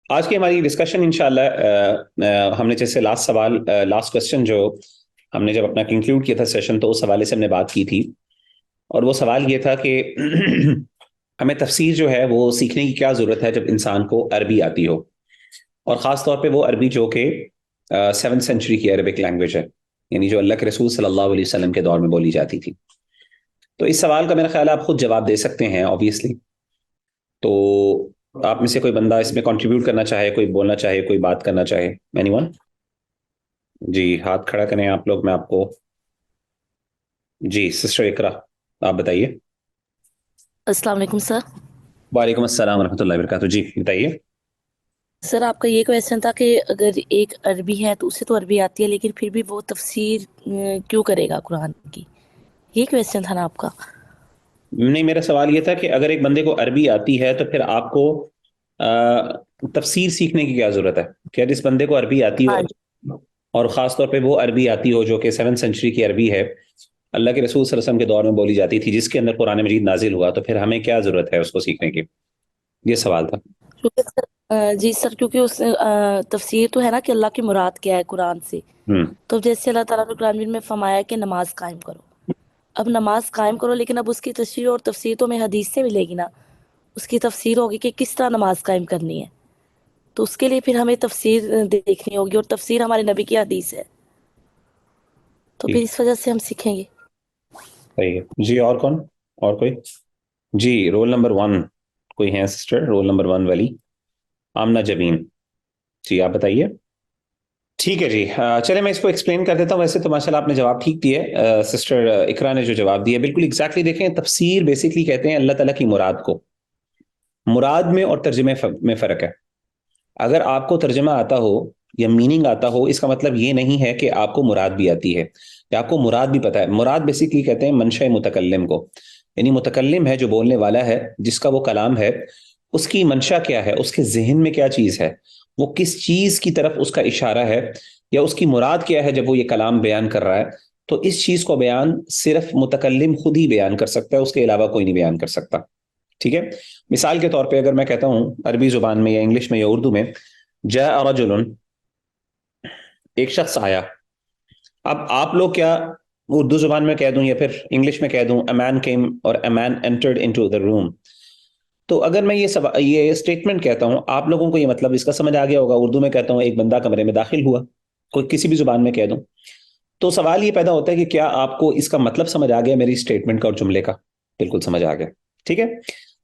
آج کی ہماری ڈسکشن انشاءاللہ ہم نے جیسے لاسٹ کوسچن جو ہم نے جب اپنا کنکلوڈ کیا تھا سیشن، تو اس حوالے سے ہم نے بات کی تھی، اور وہ سوال یہ تھا کہ ہمیں تفسیر جو ہے وہ سیکھنے کی کیا ضرورت ہے جب انسان کو عربی آتی ہو، اور خاص طور پہ وہ عربی جو کہ 7 سینچری کی عربک لینگویج ہے، یعنی جو اللہ کے رسول صلی اللہ علیہ وسلم کے دور میں بولی جاتی تھی۔ تو اس سوال کا میرا خیال ہے آپ خود جواب دے سکتے ہیں آبویسلی، تو آپ میں سے کوئی بندہ اس میں کنٹریبیوٹ کرنا چاہے، کوئی بولنا چاہے، کوئی بات کرنا چاہے، اینی ون؟ جی ہاتھ کھڑا کریں آپ لوگ، میں آپ کو جی سسٹر اقرا آپ بتائیے۔ السلام علیکم سر۔ وعلیکم السلام ورحمۃ اللہ وبرکاتہ، جی بتائیے۔ سر آپ کا یہ کویشچن تھا کہ اگر ایک عربی ہے تو اسے تو عربی آتی ہے، لیکن پھر بھی وہ تفسیر کیوں کرے گا قرآن کی؟ یہ کویشچن تھا نا آپ کا؟ نہیں، میرا سوال یہ تھا کہ اگر ایک بندے کو عربی آتی ہے تو پھر آپ کو تفسیر سیکھنے کی کیا ضرورت ہے؟ کیا جس بندے کو عربی آتی ہو، ہاں جی۔ اور خاص طور پہ وہ عربی آتی ہو جو کہ 7 سینچری کی عربی ہے، اللہ کے رسول صلی اللہ علیہ وسلم کے دور میں بولی جاتی تھی، جس کے اندر قرآن مجید نازل ہوا، تو پھر ہمیں کیا ضرورت ہے اس کو سیکھنے کی؟ یہ سوال تھا۔ کیونکہ سر جی سر، کیونکہ اس تفسیر تو ہے نا کہ اللہ کی مراد کیا ہے قرآن سے۔ ہوں تو جیسے اللہ تعالیٰ نے قرآن مجید میں فرمایا کہ نماز قائم کرو، اب نماز قائم کرو، لیکن اب اس کی تشریح اور تفسیر تو ہمیں حدیث سے ملے گی نا۔ اس کی تفسیر ہوگی کہ کس طرح نماز قائم کرنی ہے، تو اس کے لیے پھر ہمیں تفسیر دیکھنی ہوگی، اور تفسیر ہمارے نبی کی حدیث ہے، تو پھر ٹھیک، اس وجہ سے ہم سیکھیں گے۔ صحیح ہے جی۔ اور کون؟ اور کوئی؟ جی رول نمبر 1 کوئی ہے سسٹر؟ رول نمبر 1 والی آمنہ جبین، جی آپ بتائیے۔ ٹھیک ہے جی، چلے میں اس کو ایکسپلین کر دیتا ہوں۔ ویسے تو ماشاءاللہ آپ نے جواب ٹھیک دیے، سسٹر اقرا نے جو جواب دیا بالکل ایگزیکٹلی۔ دیکھیں، تفسیر بیسکلی کہتے ہیں اللہ تعالیٰ کی مراد کو۔ مراد میں اور ترجمے میں فرق ہے۔ اگر آپ کو ترجمہ آتا ہو یا میننگ آتا ہو، اس کا مطلب یہ نہیں ہے کہ آپ کو مراد بھی آتی ہے یا آپ کو مراد بھی پتہ ہے۔ مراد بیسکلی کہتے ہیں منشأ متکلم کو، یعنی متکلم ہے جو بولنے والا ہے، جس کا وہ کلام ہے، اس کی منشا کیا ہے، اس کے ذہن میں کیا چیز ہے، وہ کس چیز کی طرف اس کا اشارہ ہے، یا اس کی مراد کیا ہے جب وہ یہ کلام بیان کر رہا ہے۔ تو اس چیز کو بیان صرف متکلم خود ہی بیان کر سکتا ہے، اس کے علاوہ کوئی نہیں بیان کر سکتا۔ ٹھیک ہے؟ مثال کے طور پہ اگر میں کہتا ہوں عربی زبان میں یا انگلش میں یا اردو میں، جاء رجل، ایک شخص آیا، اب آپ لوگ کیا اردو زبان میں کہہ دوں یا پھر انگلش میں کہہ دوں a man came اور a man entered into the room، تو اگر میں یہ اسٹیٹمنٹ کہتا ہوں، آپ لوگوں کو یہ مطلب اس کا سمجھ آ گیا ہوگا۔ اردو میں کہتا ہوں ایک بندہ کمرے میں داخل ہوا، کوئی کسی بھی زبان میں کہہ دوں، تو سوال یہ پیدا ہوتا ہے کہ کیا آپ کو اس کا مطلب سمجھ آ گیا میری اسٹیٹمنٹ کا اور جملے کا؟ بالکل سمجھ آ گیا، ٹھیک ہے۔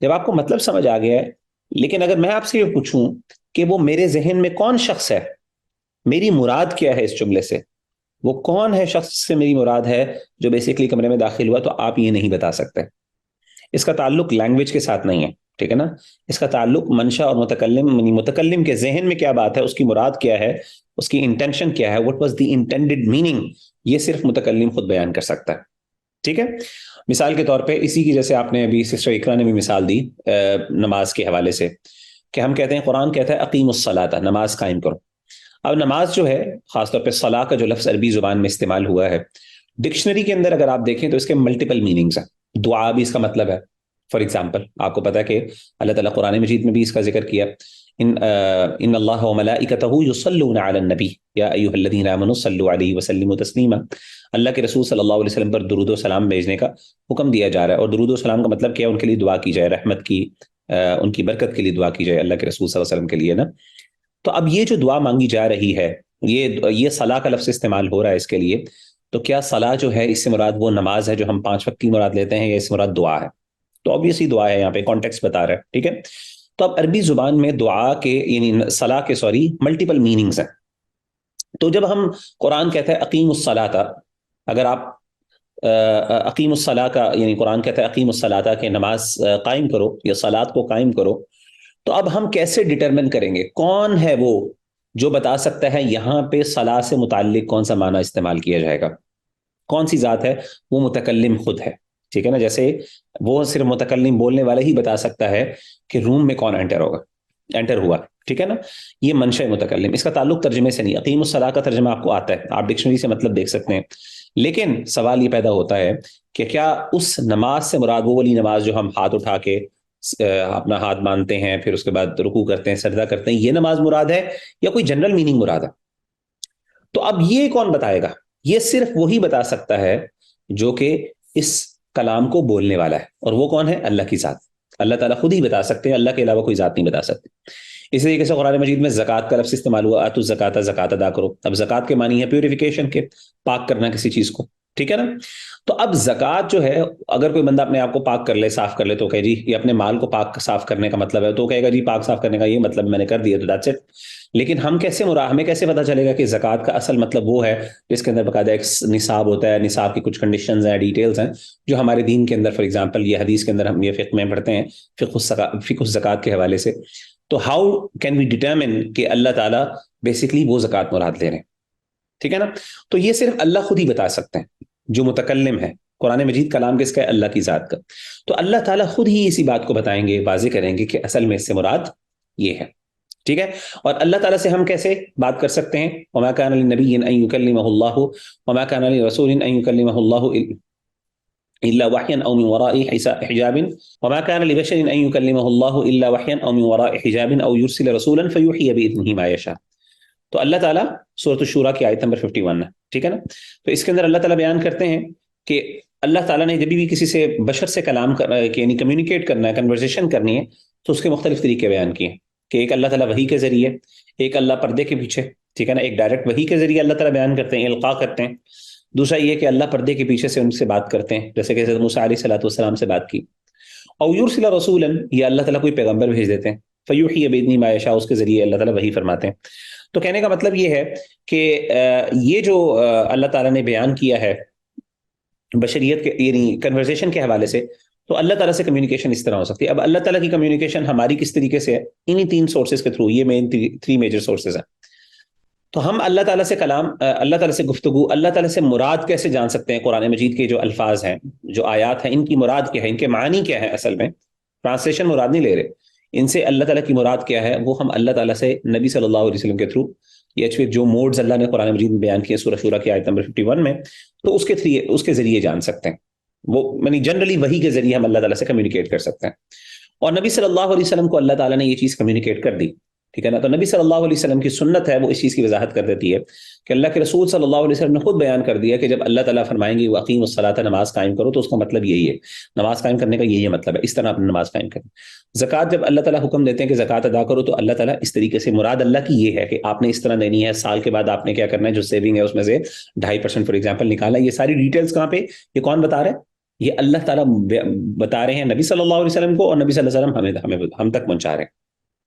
جب آپ کو مطلب سمجھ آ گیا ہے، لیکن اگر میں آپ سے یہ پوچھوں کہ وہ میرے ذہن میں کون شخص ہے، میری مراد کیا ہے اس جملے سے، وہ کون ہے شخص سے میری مراد ہے جو بیسکلی کمرے میں داخل ہوا، تو آپ یہ نہیں بتا سکتے۔ اس کا تعلق لینگویج کے ساتھ نہیں ہے، ٹھیک ہے نا؟ اس کا تعلق منشا اور متکلم کے ذہن میں کیا بات ہے، اس کی مراد کیا ہے، اس کی انٹینشن کیا ہے، what was the intended meaning، یہ صرف متکلم خود بیان کر سکتا ہے۔ ٹھیک ہے؟ مثال کے طور پہ اسی کی جیسے آپ نے ابھی سسٹر اقرا نے بھی مثال دی نماز کے حوالے سے، کہ ہم کہتے ہیں قرآن کہتا ہے اقیم الصلاۃ، نماز قائم کرو۔ اب نماز جو ہے، خاص طور پہ صلاح کا جو لفظ عربی زبان میں استعمال ہوا ہے، ڈکشنری کے اندر اگر آپ دیکھیں تو اس کے ملٹیپل میننگز ہیں۔ دعا بھی اس کا مطلب ہے۔ فار ایگزامپل آپ کو پتا ہے کہ اللہ تعالیٰ قرآن مجید میں بھی اس کا ذکر کیا، ان اللہ وملائکتہ یصلون علی النبی یا ایھا الذین آمنوا صلوا علیہ وسلموا تسلیما، اللہ کے رسول صلی اللہ علیہ وسلم پر درود و سلام بھیجنے کا حکم دیا جا رہا ہے، اور درود و سلام کا مطلب کیا ہے؟ ان کے لیے دعا کی جائے، رحمت کی، ان کی برکت کے لیے دعا کی جائے، اللہ کے رسول صلی اللہ علیہ وسلم کے لیے نا۔ تو اب یہ جو دعا مانگی جا رہی ہے، یہ صلاح کا لفظ استعمال ہو رہا ہے اس کے لیے، تو کیا صلاح جو ہے اس سے مراد وہ نماز ہے جو ہم 5 وقت کی مراد لیتے ہیں، یا اس سے مراد دعا ہے؟ تو obviously دعا ہے، یہاں پہ کانٹیکسٹ بتا رہا ہے، ٹھیک ہے۔ تو اب عربی زبان میں دعا کے یعنی صلاح کے ملٹیپل میننگز ہیں۔ تو جب ہم قرآن کہتا ہے اقیم الصلاۃ، اگر آپ اقیم الصلاۃ کا یعنی قرآن کہتا ہے اقیم الصلاۃ کہ نماز قائم کرو یا صلاۃ کو قائم کرو، تو اب ہم کیسے ڈٹرمن کریں گے کون ہے وہ جو بتا سکتا ہے یہاں پہ صلاح سے متعلق کون سا معنی استعمال کیا جائے گا، کون سی ذات ہے؟ وہ متکلم خود ہے، ٹھیک ہے نا؟ جیسے وہ صرف متکلم بولنے والا ہی بتا سکتا ہے کہ روم میں کون انٹر ہوا، ٹھیک ہے نا؟ یہ منشأ متکلم، اس کا تعلق ترجمے سے نہیں۔ اقیم الصلاح کا ترجمہ آپ کو آتا ہے، آپ ڈکشنری سے مطلب دیکھ سکتے ہیں، لیکن سوال یہ پیدا ہوتا ہے کہ کیا اس نماز سے مراد وہ والی نماز جو ہم ہاتھ اٹھا کے اپنا ہاتھ باندھتے ہیں، پھر اس کے بعد رکوع کرتے ہیں، سجدہ کرتے ہیں، یہ نماز مراد ہے یا کوئی جنرل میننگ مراد ہے؟ تو اب یہ کون بتائے گا؟ یہ صرف وہی بتا سکتا ہے جو کہ اس کلام کو بولنے والا ہے، اور وہ کون ہے؟ اللہ کی ذات۔ اللہ تعالیٰ خود ہی بتا سکتے ہیں، اللہ کے علاوہ کوئی ذات نہیں بتا سکتے۔ اس طریقے سے قرآن مجید میں زکوٰۃ کا لفظ استعمال ہوا، آتوا الزکاۃ، زکوٰۃ ادا کرو۔ اب زکوٰۃ کے معنی ہے پیوریفیکیشن کے، پاک کرنا کسی چیز کو، ٹھیک ہے نا؟ تو اب زکوٰۃ جو ہے، اگر کوئی بندہ اپنے آپ کو پاک کر لے، صاف کر لے، تو کہے جی یہ اپنے مال کو پاک صاف کرنے کا مطلب ہے، تو کہے گا جی پاک صاف کرنے کا یہ مطلب میں نے کر دیا، تو دیٹس اٹ۔ لیکن ہمیں کیسے پتہ چلے گا کہ زکوٰۃ کا اصل مطلب وہ ہے جس کے اندر باقاعدہ ایک نصاب ہوتا ہے، نصاب کی کچھ کنڈیشنز ہیں، ڈیٹیلز ہیں جو ہمارے دین کے اندر، فار ایگزامپل یہ حدیث کے اندر ہم یہ فقہ میں پڑھتے ہیں، فقہ الزکوٰۃ کے حوالے سے۔ تو ہاؤ کین وی ڈیٹرمن کہ اللہ تعالیٰ بیسکلی وہ زکوٰۃ مراد لے رہے ہیں، ٹھیک ہے نا؟ تو یہ صرف اللہ خود ہی بتا سکتے ہیں، جو متکلم ہے۔ قرآن مجید کلام کس کا ہے؟ اللہ کی ذات کا۔ تو اللہ تعالیٰ خود ہی اسی بات کو بتائیں گے، واضح کریں گے کہ اصل میں اس سے مراد یہ ہے، ٹھیک ہے؟ اور اللہ تعالیٰ سے ہم کیسے بات کر سکتے ہیں؟ وما كان للنبي ان يكلمه الله وما كان لرسول ان يكلمه الله الا وحيا او من وراء حجاب وما كان لبشر ان يكلمه الله الا وحيا او من وراء حجاب او يرسل رسولا فيوحي باذنه ما يشاء۔ تو اللہ تعالیٰ سورۃ الشورى کی آیت نمبر 51 ہے، ٹھیک ہے نا؟ تو اس کے اندر اللہ تعالیٰ بیان کرتے ہیں کہ اللہ تعالیٰ نے جب بھی کسی سے بشر سے کلام یعنی کمیونیکیٹ کرنا ہے، کنورسیشن کرنی ہے، تو اس کے مختلف طریقے بیان کیے، کہ ایک اللہ تعالیٰ وحی کے ذریعے، ایک اللہ پردے کے پیچھے، ٹھیک ہے نا؟ ایک ڈائریکٹ وحی کے ذریعے اللہ تعالیٰ بیان کرتے ہیں، القاء کرتے ہیں۔ دوسرا یہ کہ اللہ پردے کے پیچھے سے ان سے بات کرتے ہیں، جیسے کہ حضرت موسیٰ علیہ السلام سے بات کی۔ اور یرسل رسولا، یہ اللہ تعالیٰ کوئی پیغمبر بھیج دیتے ہیں، فیوحی باذنہ ما یشاء، اس کے ذریعے اللہ تعالیٰ وحی فرماتے ہیں۔ تو کہنے کا مطلب یہ ہے کہ یہ جو اللہ تعالیٰ نے بیان کیا ہے بشریت کے یعنی کنورسیشن کے حوالے سے، تو اللہ تعالیٰ سے کمیونیکیشن اس طرح ہو سکتی ہے۔ اب اللہ تعالیٰ کی کمیونیکیشن ہماری کس طریقے سے ہے؟ انہی 3 سورسز کے تھرو، یہ مین 3 میجر سورسز ہیں۔ تو ہم اللہ تعالیٰ سے کلام، اللہ تعالیٰ سے گفتگو، اللہ تعالیٰ سے مراد کیسے جان سکتے ہیں؟ قرآن مجید کے جو الفاظ ہیں، جو آیات ہیں، ان کی مراد کیا ہے، ان کے معنی کیا ہے؟ اصل میں ٹرانسلیشن مراد نہیں لے رہے، ان سے اللہ تعالیٰ کی مراد کیا ہے وہ ہم اللہ تعالیٰ سے نبی صلی اللہ علیہ وسلم کے تھرو، یہ جو موڈز اللہ نے قرآن مجید میں بیان کیے سورہ شورى کی آیت نمبر 51 میں، تو اس کے ذریعے جان سکتے ہیں۔ وہ یعنی جنرلی وحی کے ذریعے ہم اللہ تعالیٰ سے کمیونیکیٹ کر سکتے ہیں۔ اور نبی صلی اللہ علیہ وسلم کو اللہ تعالیٰ نے یہ چیز کمیونیکیٹ کر دی، ٹھیک ہے نا؟ تو نبی صلی اللہ علیہ وسلم کی سنت ہے، وہ اس چیز کی وضاحت کر دیتی ہے کہ اللہ کے رسول صلی اللہ علیہ وسلم نے خود بیان کر دیا کہ جب اللہ تعالیٰ فرمائیں گے وَأَقِیمُوا الصَّلَاةَ، نماز قائم کرو، تو اس کا مطلب یہی ہے، نماز قائم کرنے کا یہی مطلب ہے، اس طرح اپنی نماز قائم کریں۔ زکوٰۃ، جب اللہ تعالیٰ حکم دیتے ہیں کہ زکوٰۃ ادا کرو، تو اللہ تعالیٰ اس طریقے سے مراد اللہ کی یہ ہے کہ آپ نے اس طرح دینی ہے، سال کے بعد آپ نے کیا کرنا ہے، جو سیونگ ہے اس میں سے 2.5% فار ایگزامپل نکالنا ہے۔ یہ ساری ڈیٹیلز کہاں پہ، یہ کون بتا رہے ہیں؟ یہ اللہ تعالیٰ بتا رہے ہیں نبی صلی اللہ علیہ وسلم کو، اور نبی صلی اللہ علیہ وسلم ہم تک پہنچا رہے ہیں،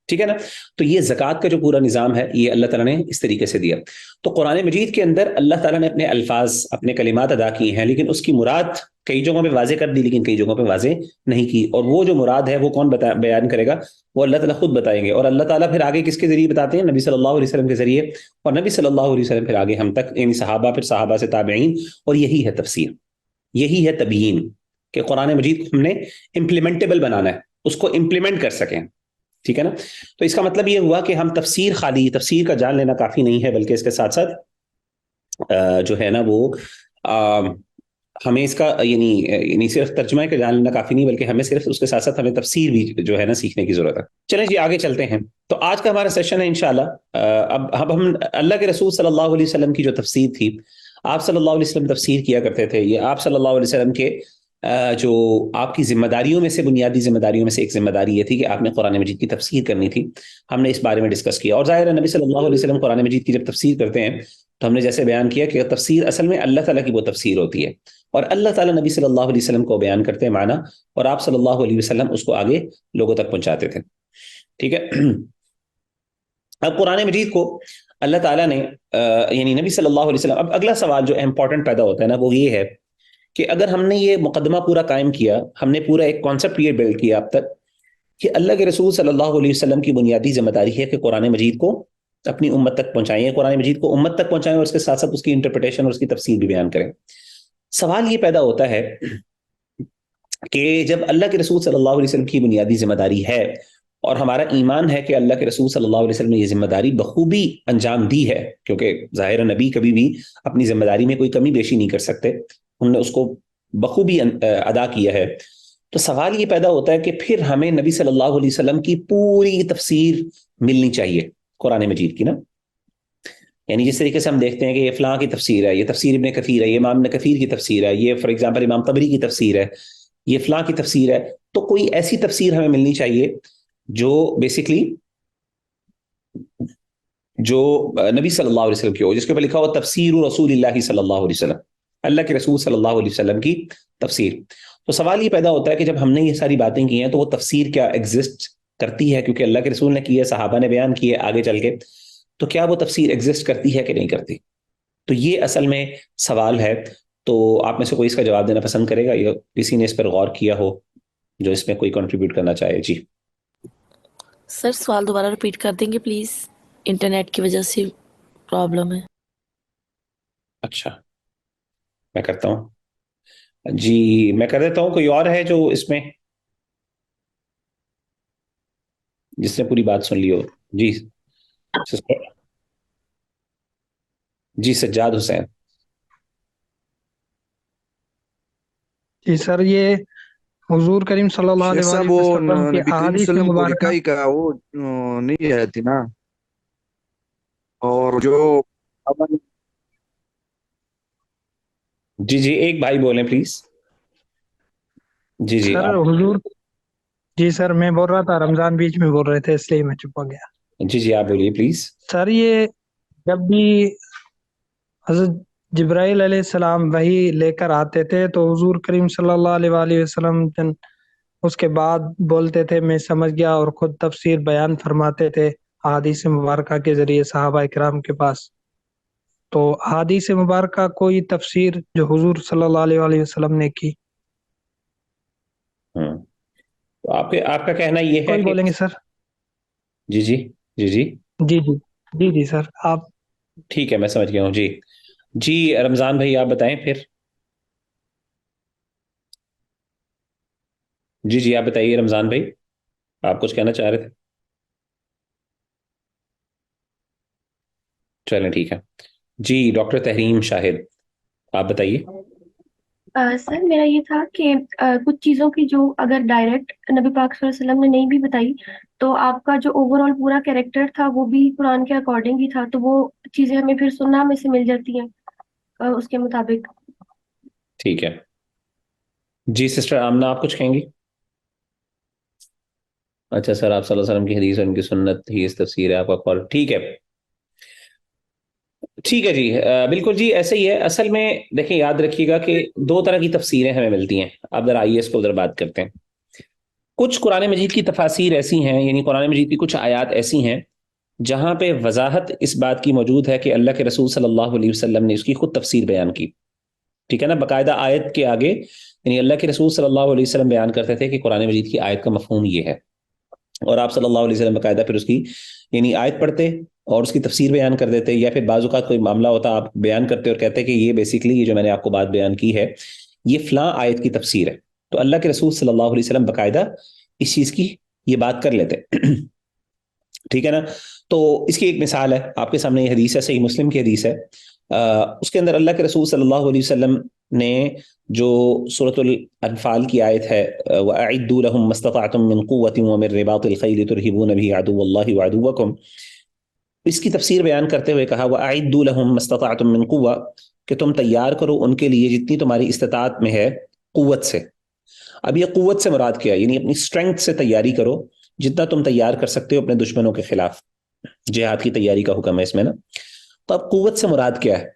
ٹھیک ہے نا؟ تو یہ زکوٰۃ کا جو پورا نظام ہے، یہ اللہ تعالیٰ نے اس طریقے سے دیا۔ تو قرآن مجید کے اندر اللہ تعالیٰ نے اپنے الفاظ، اپنے کلمات ادا کیے ہیں، لیکن اس کی مراد کئی جگہوں پہ واضح کر دی، لیکن کئی جگہوں پہ واضح نہیں کی۔ اور وہ جو مراد ہے وہ کون بیان کرے گا؟ وہ اللہ تعالیٰ خود بتائیں گے۔ اور اللہ تعالیٰ پھر آگے کس کے ذریعے بتاتے ہیں؟ نبی صلی اللہ علیہ وسلم کے ذریعے، اور نبی صلی اللہ علیہ وسلم پھر آگے ہم تک، یعنی صحابہ، پھر صحابہ سے تابعین، اور یہی ہے تفسیر، یہی ہے تبیین، کہ قرآن مجید کو ہم نے امپلیمنٹیبل بنانا ہے، اس کو امپلیمنٹ کر سکیں، ٹھیک ہے نا؟ تو اس کا مطلب یہ ہوا کہ ہم خالی تفسیر کا جان لینا کافی نہیں ہے، بلکہ اس کے ساتھ ساتھ جو ہے نا وہ ہمیں اس کا یعنی صرف ترجمہ کا جان لینا کافی نہیں، بلکہ ہمیں صرف اس کے ساتھ ساتھ ہمیں تفسیر بھی جو ہے نا سیکھنے کی ضرورت ہے۔ چلیں جی آگے چلتے ہیں۔ تو آج کا ہمارا سیشن ہے انشاءاللہ، اب ہم اللہ کے رسول صلی اللہ علیہ وسلم کی جو تفسیر تھی، آپ صلی اللہ علیہ وسلم تفسیر کیا کرتے تھے، یہ آپ صلی اللہ علیہ وسلم کے جو آپ کی ذمہ داریوں میں سے، بنیادی ذمہ داریوں میں سے ایک ذمہ داری یہ تھی کہ آپ نے قرآن مجید کی تفسیر کرنی تھی۔ ہم نے اس بارے میں ڈسکس کیا، اور ظاہر ہے نبی صلی اللہ علیہ وسلم قرآن مجید کی جب تفسیر کرتے ہیں تو ہم نے جیسے بیان کیا کہ تفسیر اصل میں اللہ تعالیٰ کی وہ تفسیر ہوتی ہے، اور اللہ تعالیٰ نبی صلی اللہ علیہ وسلم کو بیان کرتے ہیں معنی، اور آپ صلی اللہ علیہ وسلم اس کو آگے لوگوں تک پہنچاتے تھے، ٹھیک ہے؟ اب قرآن مجید کو اللہ تعالیٰ نے یعنی نبی صلی اللہ علیہ وسلم، اب اگلا سوال جو امپورٹنٹ پیدا ہوتا ہے نا، وہ یہ ہے کہ اگر ہم نے یہ مقدمہ پورا قائم کیا، ہم نے پورا ایک کانسیپٹ یہ بلڈ کیا اب تک کہ اللہ کے رسول صلی اللہ علیہ وسلم کی بنیادی ذمہ داری ہے کہ قرآن مجید کو اپنی امت تک پہنچائیں، قرآن مجید کو امت تک پہنچائیں، اور اس کے ساتھ ساتھ اس کی انٹرپریٹیشن اور اس کی تفسیر بھی بیان کریں۔ سوال یہ پیدا ہوتا ہے کہ جب اللہ کے رسول صلی اللہ علیہ وسلم کی بنیادی ذمہ داری ہے، اور ہمارا ایمان ہے کہ اللہ کے رسول صلی اللہ علیہ وسلم نے یہ ذمہ داری بخوبی انجام دی ہے، کیونکہ ظاہر نبی کبھی بھی اپنی ذمہ داری میں کوئی کمی بیشی نہیں کر سکتے، ہم نے اس کو بخوبی ادا کیا ہے، تو سوال یہ پیدا ہوتا ہے کہ پھر ہمیں نبی صلی اللہ علیہ وسلم کی پوری تفسیر ملنی چاہیے قرآن مجید کی نا. یعنی جس طریقے سے ہم دیکھتے ہیں کہ یہ فلاں کی تفسیر ہے، یہ تفسیر ابن کثیر ہے، یہ امام ابن کثیر کی تفسیر ہے، یہ فار ایگزامپل امام طبری کی تفسیر ہے، یہ فلاں کی تفسیر ہے، تو کوئی ایسی تفسیر ہمیں ملنی چاہیے جو بیسکلی جو نبی صلی اللہ علیہ وسلم کی ہو، جس کے اوپر لکھا ہو تفسیر رسول اللہ صلی اللہ علیہ وسلم، اللہ کے رسول صلی اللہ علیہ وسلم کی تفسیر. تو سوال یہ پیدا ہوتا ہے کہ جب ہم نے یہ ساری باتیں کی ہیں تو وہ تفسیر کیا ایگزسٹ کرتی ہے؟ کیونکہ اللہ کے رسول نے کی ہے، صحابہ نے بیان کی ہے آگے چل کے، تو کیا وہ تفسیر ایگزسٹ کرتی ہے کہ نہیں کرتی؟ تو یہ اصل میں سوال ہے. تو آپ میں سے کوئی اس کا جواب دینا پسند کرے گا یا کسی نے اس پر غور کیا ہو جو اس میں کوئی کنٹریبیوٹ کرنا چاہے؟ جی سر سوال دوبارہ ریپیٹ کر دیں گے پلیز، انٹرنیٹ کی وجہ سے پرابلم ہے. اچھا میں کرتا ہوں. جی میں کر دیتا ہوں. کوئی اور ہے جو اس میں جس نے پوری بات سن لی ہو؟ جی سسٹر. جی سجاد حسین. جی سر، یہ حضور کریم صلی اللہ شیخ علیہ صاحب وآلہ وہ وسلم کی نبی کریم احادیث صلی اللہ علیہ وسلم کو مبارکہ. لکھائی کا وہ نہیں رہتی نا، اور جو جی جی ایک بھائی بولیں پلیز. جی جی سر آپ. حضور، جی سر میں بول رہا تھا، رمضان بیچ میں بول رہے تھے اس لیے میں چپ ہو گیا. جی جی آپ بولیے پلیز. سر یہ جب بھی حضرت جبرائیل علیہ السلام وحی لے کر آتے تھے تو حضور کریم صلی اللہ علیہ وآلہ وسلم اس کے بعد بولتے تھے میں سمجھ گیا، اور خود تفسیر بیان فرماتے تھے احادیث مبارکہ کے ذریعے صحابہ کرام کے پاس. تو احادیث مبارکہ کوئی تفسیر جو حضور صلی اللہ علیہ وآلہ وسلم نے کی؟ تو آپ کا کہنا یہ ہے کوئی کہ بولیں گے سر؟ جی جی جی جی جی جی جی جی سر آپ. ٹھیک ہے میں سمجھ گیا ہوں. جی جی رمضان بھائی آپ بتائیں پھر. جی جی آپ بتائیے رمضان بھائی، آپ کچھ کہنا چاہ رہے تھے؟ چلیں ٹھیک ہے. جی ڈاکٹر تحریم شاہد آپ بتائیے. سر میرا یہ تھا کہ کچھ چیزوں کی جو اگر ڈائریکٹ نبی پاک صلی اللہ علیہ وسلم نے نہیں بھی بتائی تو آپ کا جو اوور آل پورا کیریکٹر تھا وہ بھی قرآن کے اکارڈنگ ہی تھا، تو وہ چیزیں ہمیں پھر سننا میں سے مل جاتی ہیں اس کے مطابق. ٹھیک ہے. جی سسٹر آمنہ آپ کچھ کہیں گی؟ اچھا سر آپ صلی اللہ علیہ وسلم کی حدیث اور ان کی سنت ہی اس تفسیر ہے آپ کا کال. ٹھیک ہے ٹھیک ہے جی بالکل جی ایسے ہی ہے. اصل میں دیکھیں یاد رکھیے گا کہ دو طرح کی تفسیریں ہمیں ملتی ہیں. اب ذرا آئیے اس کو ذرا بات کرتے ہیں. کچھ قرآن مجید کی تفاسیر ایسی ہیں، یعنی قرآن مجید کی کچھ آیات ایسی ہیں جہاں پہ وضاحت اس بات کی موجود ہے کہ اللہ کے رسول صلی اللہ علیہ وسلم نے اس کی خود تفسیر بیان کی. ٹھیک ہے نا، باقاعدہ آیت کے آگے یعنی اللہ کے رسول صلی اللہ علیہ وسلم بیان کرتے تھے کہ قرآن مجید کی آیت کا مفہوم یہ ہے، اور آپ صلی اللہ علیہ وسلم باقاعدہ پھر اس کی یعنی آیت پڑھتے اور اس کی تفسیر بیان کر دیتے، یا پھر بعض اوقات کوئی معاملہ ہوتا آپ بیان کرتے اور کہتے کہ یہ بیسیکلی یہ جو میں نے آپ کو بات بیان کی ہے یہ فلاں آیت کی تفسیر ہے. تو اللہ کے رسول صلی اللہ علیہ وسلم باقاعدہ اس چیز کی یہ بات کر لیتے. ٹھیک ہے نا. تو اس کی ایک مثال ہے آپ کے سامنے، یہ حدیث ہے، صحیح مسلم کی حدیث ہے. اس کے اندر اللہ کے رسول صلی اللہ علیہ وسلم نے جو سورۃ الانفال کی آیت ہے وَأَعِدُّوا لَهُم مَّا اسْتَطَعْتُم مِّن قُوَّةٍ وَمِن رِّبَاطِ الْخَيْلِ تُرْهِبُونَ بِهِ عَدُوَّ اللَّهِ وَعَدُوَّكُمْ، اس کی تفسیر بیان کرتے ہوئے کہا وَأَعِدُّوا لَهُم مَّا اسْتَطَعْتُم مِّن قُوَّةٍ، کہ تم تیار کرو ان کے لیے جتنی تمہاری استطاعت میں ہے قوت سے. اب یہ قوت سے مراد کیا ہے؟ یعنی اپنی اسٹرینگتھ سے تیاری کرو جتنا تم تیار کر سکتے ہو اپنے دشمنوں کے خلاف. جہاد کی تیاری کا حکم ہے اس میں نا. تو اب قوت سے مراد کیا ہے؟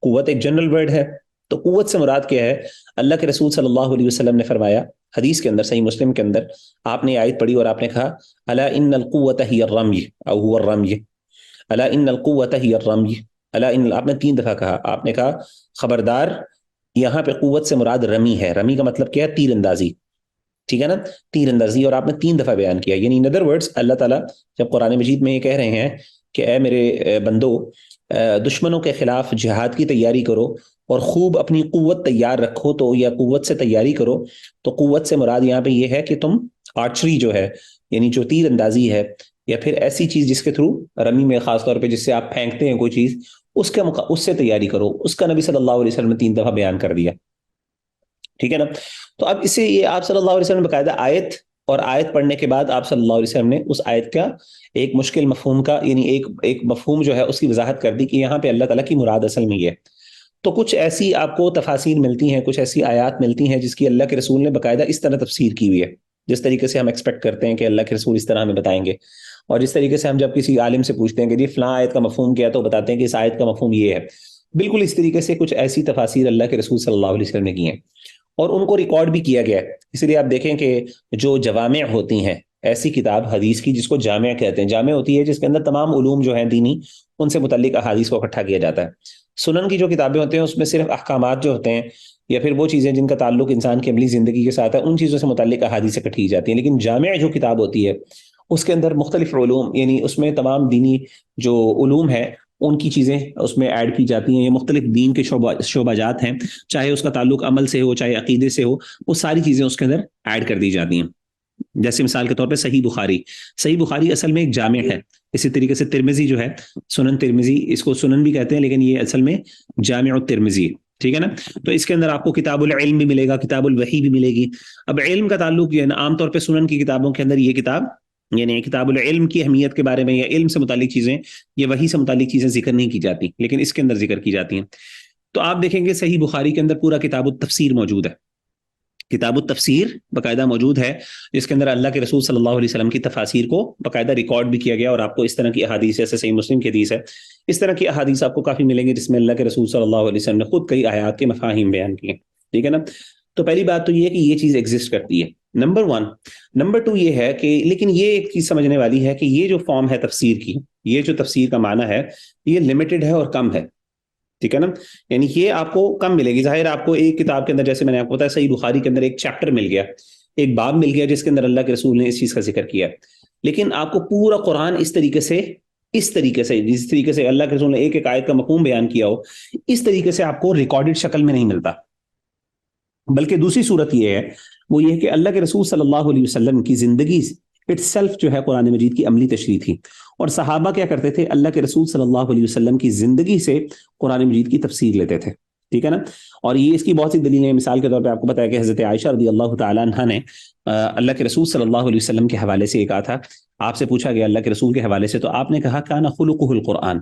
قوت ایک جنرل ورڈ ہے، تو قوت سے مراد کیا ہے؟ اللہ کے رسول صلی اللہ علیہ وسلم نے فرمایا حدیث کے اندر، صحیح مسلم کے اندر آپ نے آیت پڑھی اور آپ نے کہا الا ان القوت هي الرمي او هو الرمي، الا ان القوت هي الرمي، الا ان، آپ نے 3 دفعہ کہا. آپ نے کہا خبردار، یہاں پہ قوت سے مراد رمی ہے. رمی کا مطلب کیا ہے؟ تیر اندازی. ٹھیک ہے نا، تیر اندازی. اور آپ نے 3 دفعہ بیان کیا. یعنی ان ادر ورڈز اللہ تعالیٰ جب قرآن مجید میں یہ کہہ رہے ہیں کہ اے میرے بندو دشمنوں کے خلاف جہاد کی تیاری کرو اور خوب اپنی قوت تیار رکھو، تو یا قوت سے تیاری کرو، تو قوت سے مراد یہاں پہ یہ ہے کہ تم آرچری جو ہے یعنی جو تیر اندازی ہے، یا پھر ایسی چیز جس کے تھرو رمی میں خاص طور پہ جس سے آپ پھینکتے ہیں کوئی چیز، اس سے تیاری کرو. اس کا نبی صلی اللہ علیہ وسلم نے 3 دفعہ بیان کر دیا. ٹھیک ہے نا. تو اب اس سے یہ آپ صلی اللہ علیہ وسلم نے باقاعدہ آیت اور آیت پڑھنے کے بعد آپ صلی اللہ علیہ وسلم نے اس آیت کا ایک مشکل مفہوم کا یعنی ایک مفہوم جو ہے اس کی وضاحت کر دی کہ یہاں پہ اللہ تعالیٰ کی مراد اصل میں یہ ہے. تو کچھ ایسی آپ کو تفاسیر ملتی ہیں, کچھ ایسی آیات ملتی ہیں جس کی اللہ کے رسول نے باقاعدہ اس طرح تفسیر کی ہوئی ہے, جس طریقے سے ہم ایکسپیکٹ کرتے ہیں کہ اللہ کے رسول اس طرح ہمیں بتائیں گے. اور جس طریقے سے ہم جب کسی عالم سے پوچھتے ہیں کہ جی فلاں آیت کا مفہوم کیا, تو بتاتے ہیں کہ اس آیت کا مفہوم یہ ہے. بالکل اس طریقے سے کچھ ایسی تفاسیر اللہ کے رسول صلی اللہ علیہ وسلم نے کی ہیں اور ان کو ریکارڈ بھی کیا گیا ہے. اس لیے آپ دیکھیں کہ جو جوامع ہوتی ہیں, ایسی کتاب حدیث کی جس کو جامع کہتے ہیں, جامع ہوتی ہے جس کے اندر تمام علوم جو ہیں دینی ان سے متعلق احادیث کو اکٹھا کیا جاتا ہے. سنن کی جو کتابیں ہوتے ہیں اس میں صرف احکامات جو ہوتے ہیں یا پھر وہ چیزیں جن کا تعلق انسان کی عملی زندگی کے ساتھ ہے ان چیزوں سے متعلق احادیث اکٹھی جاتی ہیں. لیکن جامع جو کتاب ہوتی ہے اس کے اندر مختلف علوم, یعنی اس میں تمام دینی جو علوم ہیں ان کی چیزیں اس میں ایڈ کی جاتی ہیں. یہ مختلف دین کے شعبہ جات ہیں, چاہے اس کا تعلق عمل سے ہو چاہے عقیدے سے ہو, وہ ساری چیزیں اس کے اندر ایڈ کر دی جاتی ہیں. جیسے مثال کے طور پہ صحیح بخاری اصل میں ایک جامع ہے. اسی طریقے سے ترمذی جو ہے, سنن ترمذی, اس کو سنن بھی کہتے ہیں لیکن یہ اصل میں جامع الترمذی, ٹھیک ہے نا. تو اس کے اندر آپ کو کتاب العلم بھی ملے گا, کتاب الوحی بھی ملے گی. اب علم کا تعلق یہ ہے, عام طور پہ سنن کی کتابوں کے اندر یہ کتاب یعنی کتاب العلم کی اہمیت کے بارے میں یا علم سے متعلق چیزیں یا وحی سے متعلق چیزیں ذکر نہیں کی جاتی, لیکن اس کے اندر ذکر کی جاتی ہیں. تو آپ دیکھیں گے صحیح بخاری کے اندر پورا کتاب التفسیر موجود ہے. کتاب التفسیر باقاعدہ موجود ہے جس کے اندر اللہ کے رسول صلی اللہ علیہ وسلم کی تفاسیر کو باقاعدہ ریکارڈ بھی کیا گیا. اور آپ کو اس طرح کی احادیث, جیسے صحیح مسلم کی حدیث ہے, اس طرح کی احادیث آپ کو کافی ملیں گے جس میں اللہ کے رسول صلی اللہ علیہ وسلم نے خود کئی آیات کے مفاہیم بیان کیے, ٹھیک ہے نا. تو پہلی بات تو یہ ہے کہ یہ چیز ایگزسٹ کرتی ہے, نمبر 1. نمبر 2 یہ ہے کہ لیکن یہ ایک چیز سمجھنے والی ہے کہ یہ جو فارم ہے تفسیر کی, یہ جو تفسیر کا معنی ہے یہ لمیٹڈ ہے اور کم ہے, ٹھیک ہے نا. یعنی یہ آپ کو کم ملے گی. ظاہر آپ کو ایک کتاب کے اندر, جیسے میں نے آپ کو بتایا صحیح بخاری کے اندر ایک چیپٹر مل گیا, ایک باب مل گیا جس کے اندر اللہ کے رسول نے اس چیز کا ذکر کیا. لیکن آپ کو پورا قرآن جس طریقے سے اللہ کے رسول نے ایک ایک آیت کا مفہوم بیان کیا ہو, اس طریقے سے آپ کو ریکارڈڈ شکل میں نہیں ملتا. بلکہ دوسری صورت یہ ہے, وہ یہ ہے کہ اللہ کے رسول صلی اللہ علیہ وسلم کی زندگی اٹ سیلف جو ہے قرآن مجید کی عملی تشریح تھی. اور صحابہ کیا کرتے تھے, اللہ کے رسول صلی اللہ علیہ وسلم کی زندگی سے قرآن مجید کی تفسیر لیتے تھے, ٹھیک ہے نا. اور یہ اس کی بہت سی دلیلیں ہیں. مثال کے طور پہ آپ کو بتایا کہ حضرت عائشہ رضی اللہ تعالیٰ عنہا نے اللہ کے رسول صلی اللہ علیہ وسلم کے حوالے سے یہ کہا تھا, آپ سے پوچھا گیا اللہ کے رسول کے حوالے سے, تو آپ نے کہا کان خلقہ القرآن,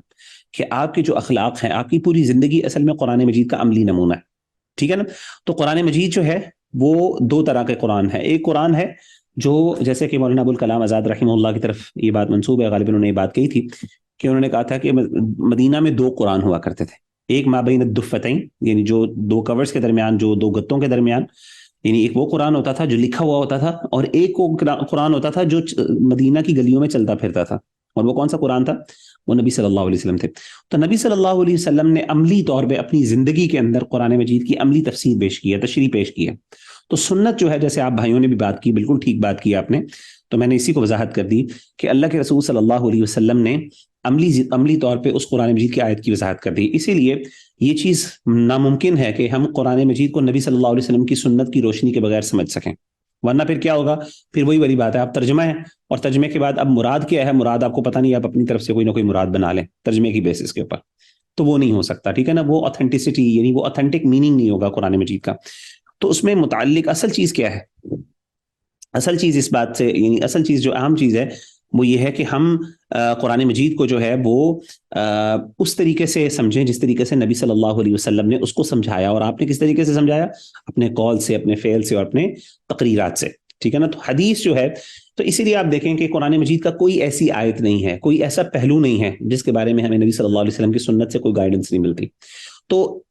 کہ آپ کے جو اخلاق ہیں, آپ کی پوری زندگی اصل میں قرآن مجید کا عملی نمونہ ہے, ٹھیک ہے نا. تو قرآن مجید جو ہے وہ 2 طرح کے قرآن ہے. ایک قرآن ہے جو جیسے کہ مولانا ابوالکلام آزاد رحمہ اللہ کی طرف یہ بات منسوب ہے, غالباً انہوں نے یہ بات کہی تھی کہ انہوں نے کہا تھا کہ مدینہ میں 2 قرآن ہوا کرتے تھے. ایک ما بین الدفتین, یعنی جو 2 کورز کے درمیان, جو 2 گتوں کے درمیان, یعنی ایک وہ قرآن ہوتا تھا جو لکھا ہوا ہوتا تھا, اور ایک وہ قرآن ہوتا تھا جو مدینہ کی گلیوں میں چلتا پھرتا تھا. اور وہ کون سا قرآن تھا؟ وہ نبی صلی اللہ علیہ وسلم تھے. تو نبی صلی اللہ علیہ وسلم نے عملی طور پہ اپنی زندگی کے اندر قرآن مجید کی عملی تفسیر پیش کی ہے, تشریح پیش کی ہے. تو سنت جو ہے, جیسے آپ بھائیوں نے بھی بات کی, بالکل ٹھیک بات کی آپ نے, تو میں نے اسی کو وضاحت کر دی کہ اللہ کے رسول صلی اللہ علیہ وسلم نے عملی طور پہ اس قرآن مجید کی آیت کی وضاحت کر دی. اسی لیے یہ چیز ناممکن ہے کہ ہم قرآن مجید کو نبی صلی اللہ علیہ وسلم کی سنت کی روشنی کے بغیر سمجھ سکیں, ورنہ پھر کیا ہوگا, پھر وہی والی بات ہے, آپ ترجمہ ہے اور ترجمے کے بعد اب مراد کیا ہے, مراد آپ کو پتہ نہیں, آپ اپنی طرف سے کوئی نہ کوئی مراد بنا لیں ترجمے کی بیسس کے اوپر, تو وہ نہیں ہو سکتا, ٹھیک ہے نا. وہ اوتھینٹسٹی یعنی وہ اوتھینٹک میننگ نہیں ہوگا قرآن مجید کا. تو اس میں متعلق اصل چیز کیا ہے, اصل چیز اس بات سے, یعنی اصل چیز جو اہم چیز ہے وہ یہ ہے کہ ہم قرآن مجید کو جو ہے وہ اس طریقے سے سمجھیں جس طریقے سے نبی صلی اللہ علیہ وسلم نے اس کو سمجھایا. اور آپ نے کس طریقے سے سمجھایا؟ اپنے قول سے, اپنے فعل سے اور اپنے تقریرات سے, ٹھیک ہے نا. تو حدیث جو ہے, تو اسی لیے آپ دیکھیں کہ قرآن مجید کا کوئی ایسی آیت نہیں ہے, کوئی ایسا پہلو نہیں ہے جس کے بارے میں ہمیں نبی صلی اللہ علیہ وسلم کی سنت سے کوئی گائیڈنس نہیں ملتی. تو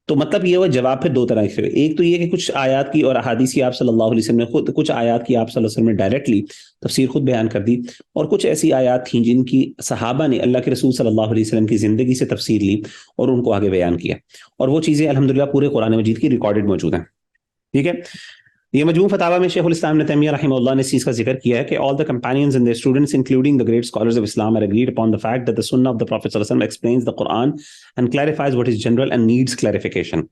مطلب یہ ہوا جواب پھر 2 طرح کے. ایک تو یہ کہ کچھ آیات کی اور احادیث کی آپ صلی اللہ علیہ وسلم نے خود, کچھ آیات کی آپ صلی اللہ علیہ وسلم نے ڈائریکٹلی تفسیر خود بیان کر دی, اور کچھ ایسی آیات تھیں جن کی صحابہ نے اللہ کے رسول صلی اللہ علیہ وسلم کی زندگی سے تفسیر لی اور ان کو آگے بیان کیا, اور وہ چیزیں الحمدللہ پورے قرآن مجید کی ریکارڈڈ موجود ہیں, ٹھیک ہے. یہ مجموع فتاوی میں شیخ الاسلام ابن تیمیہ رحمہ اللہ نے اس چیز کا ذکر کیا ہے کہ all the companions and their students including the great scholars of Islam are agreed upon the fact that the sunnah of the Prophet sallallahu alaihi wasallam explains the Quran and clarifies what is general and needs clarification.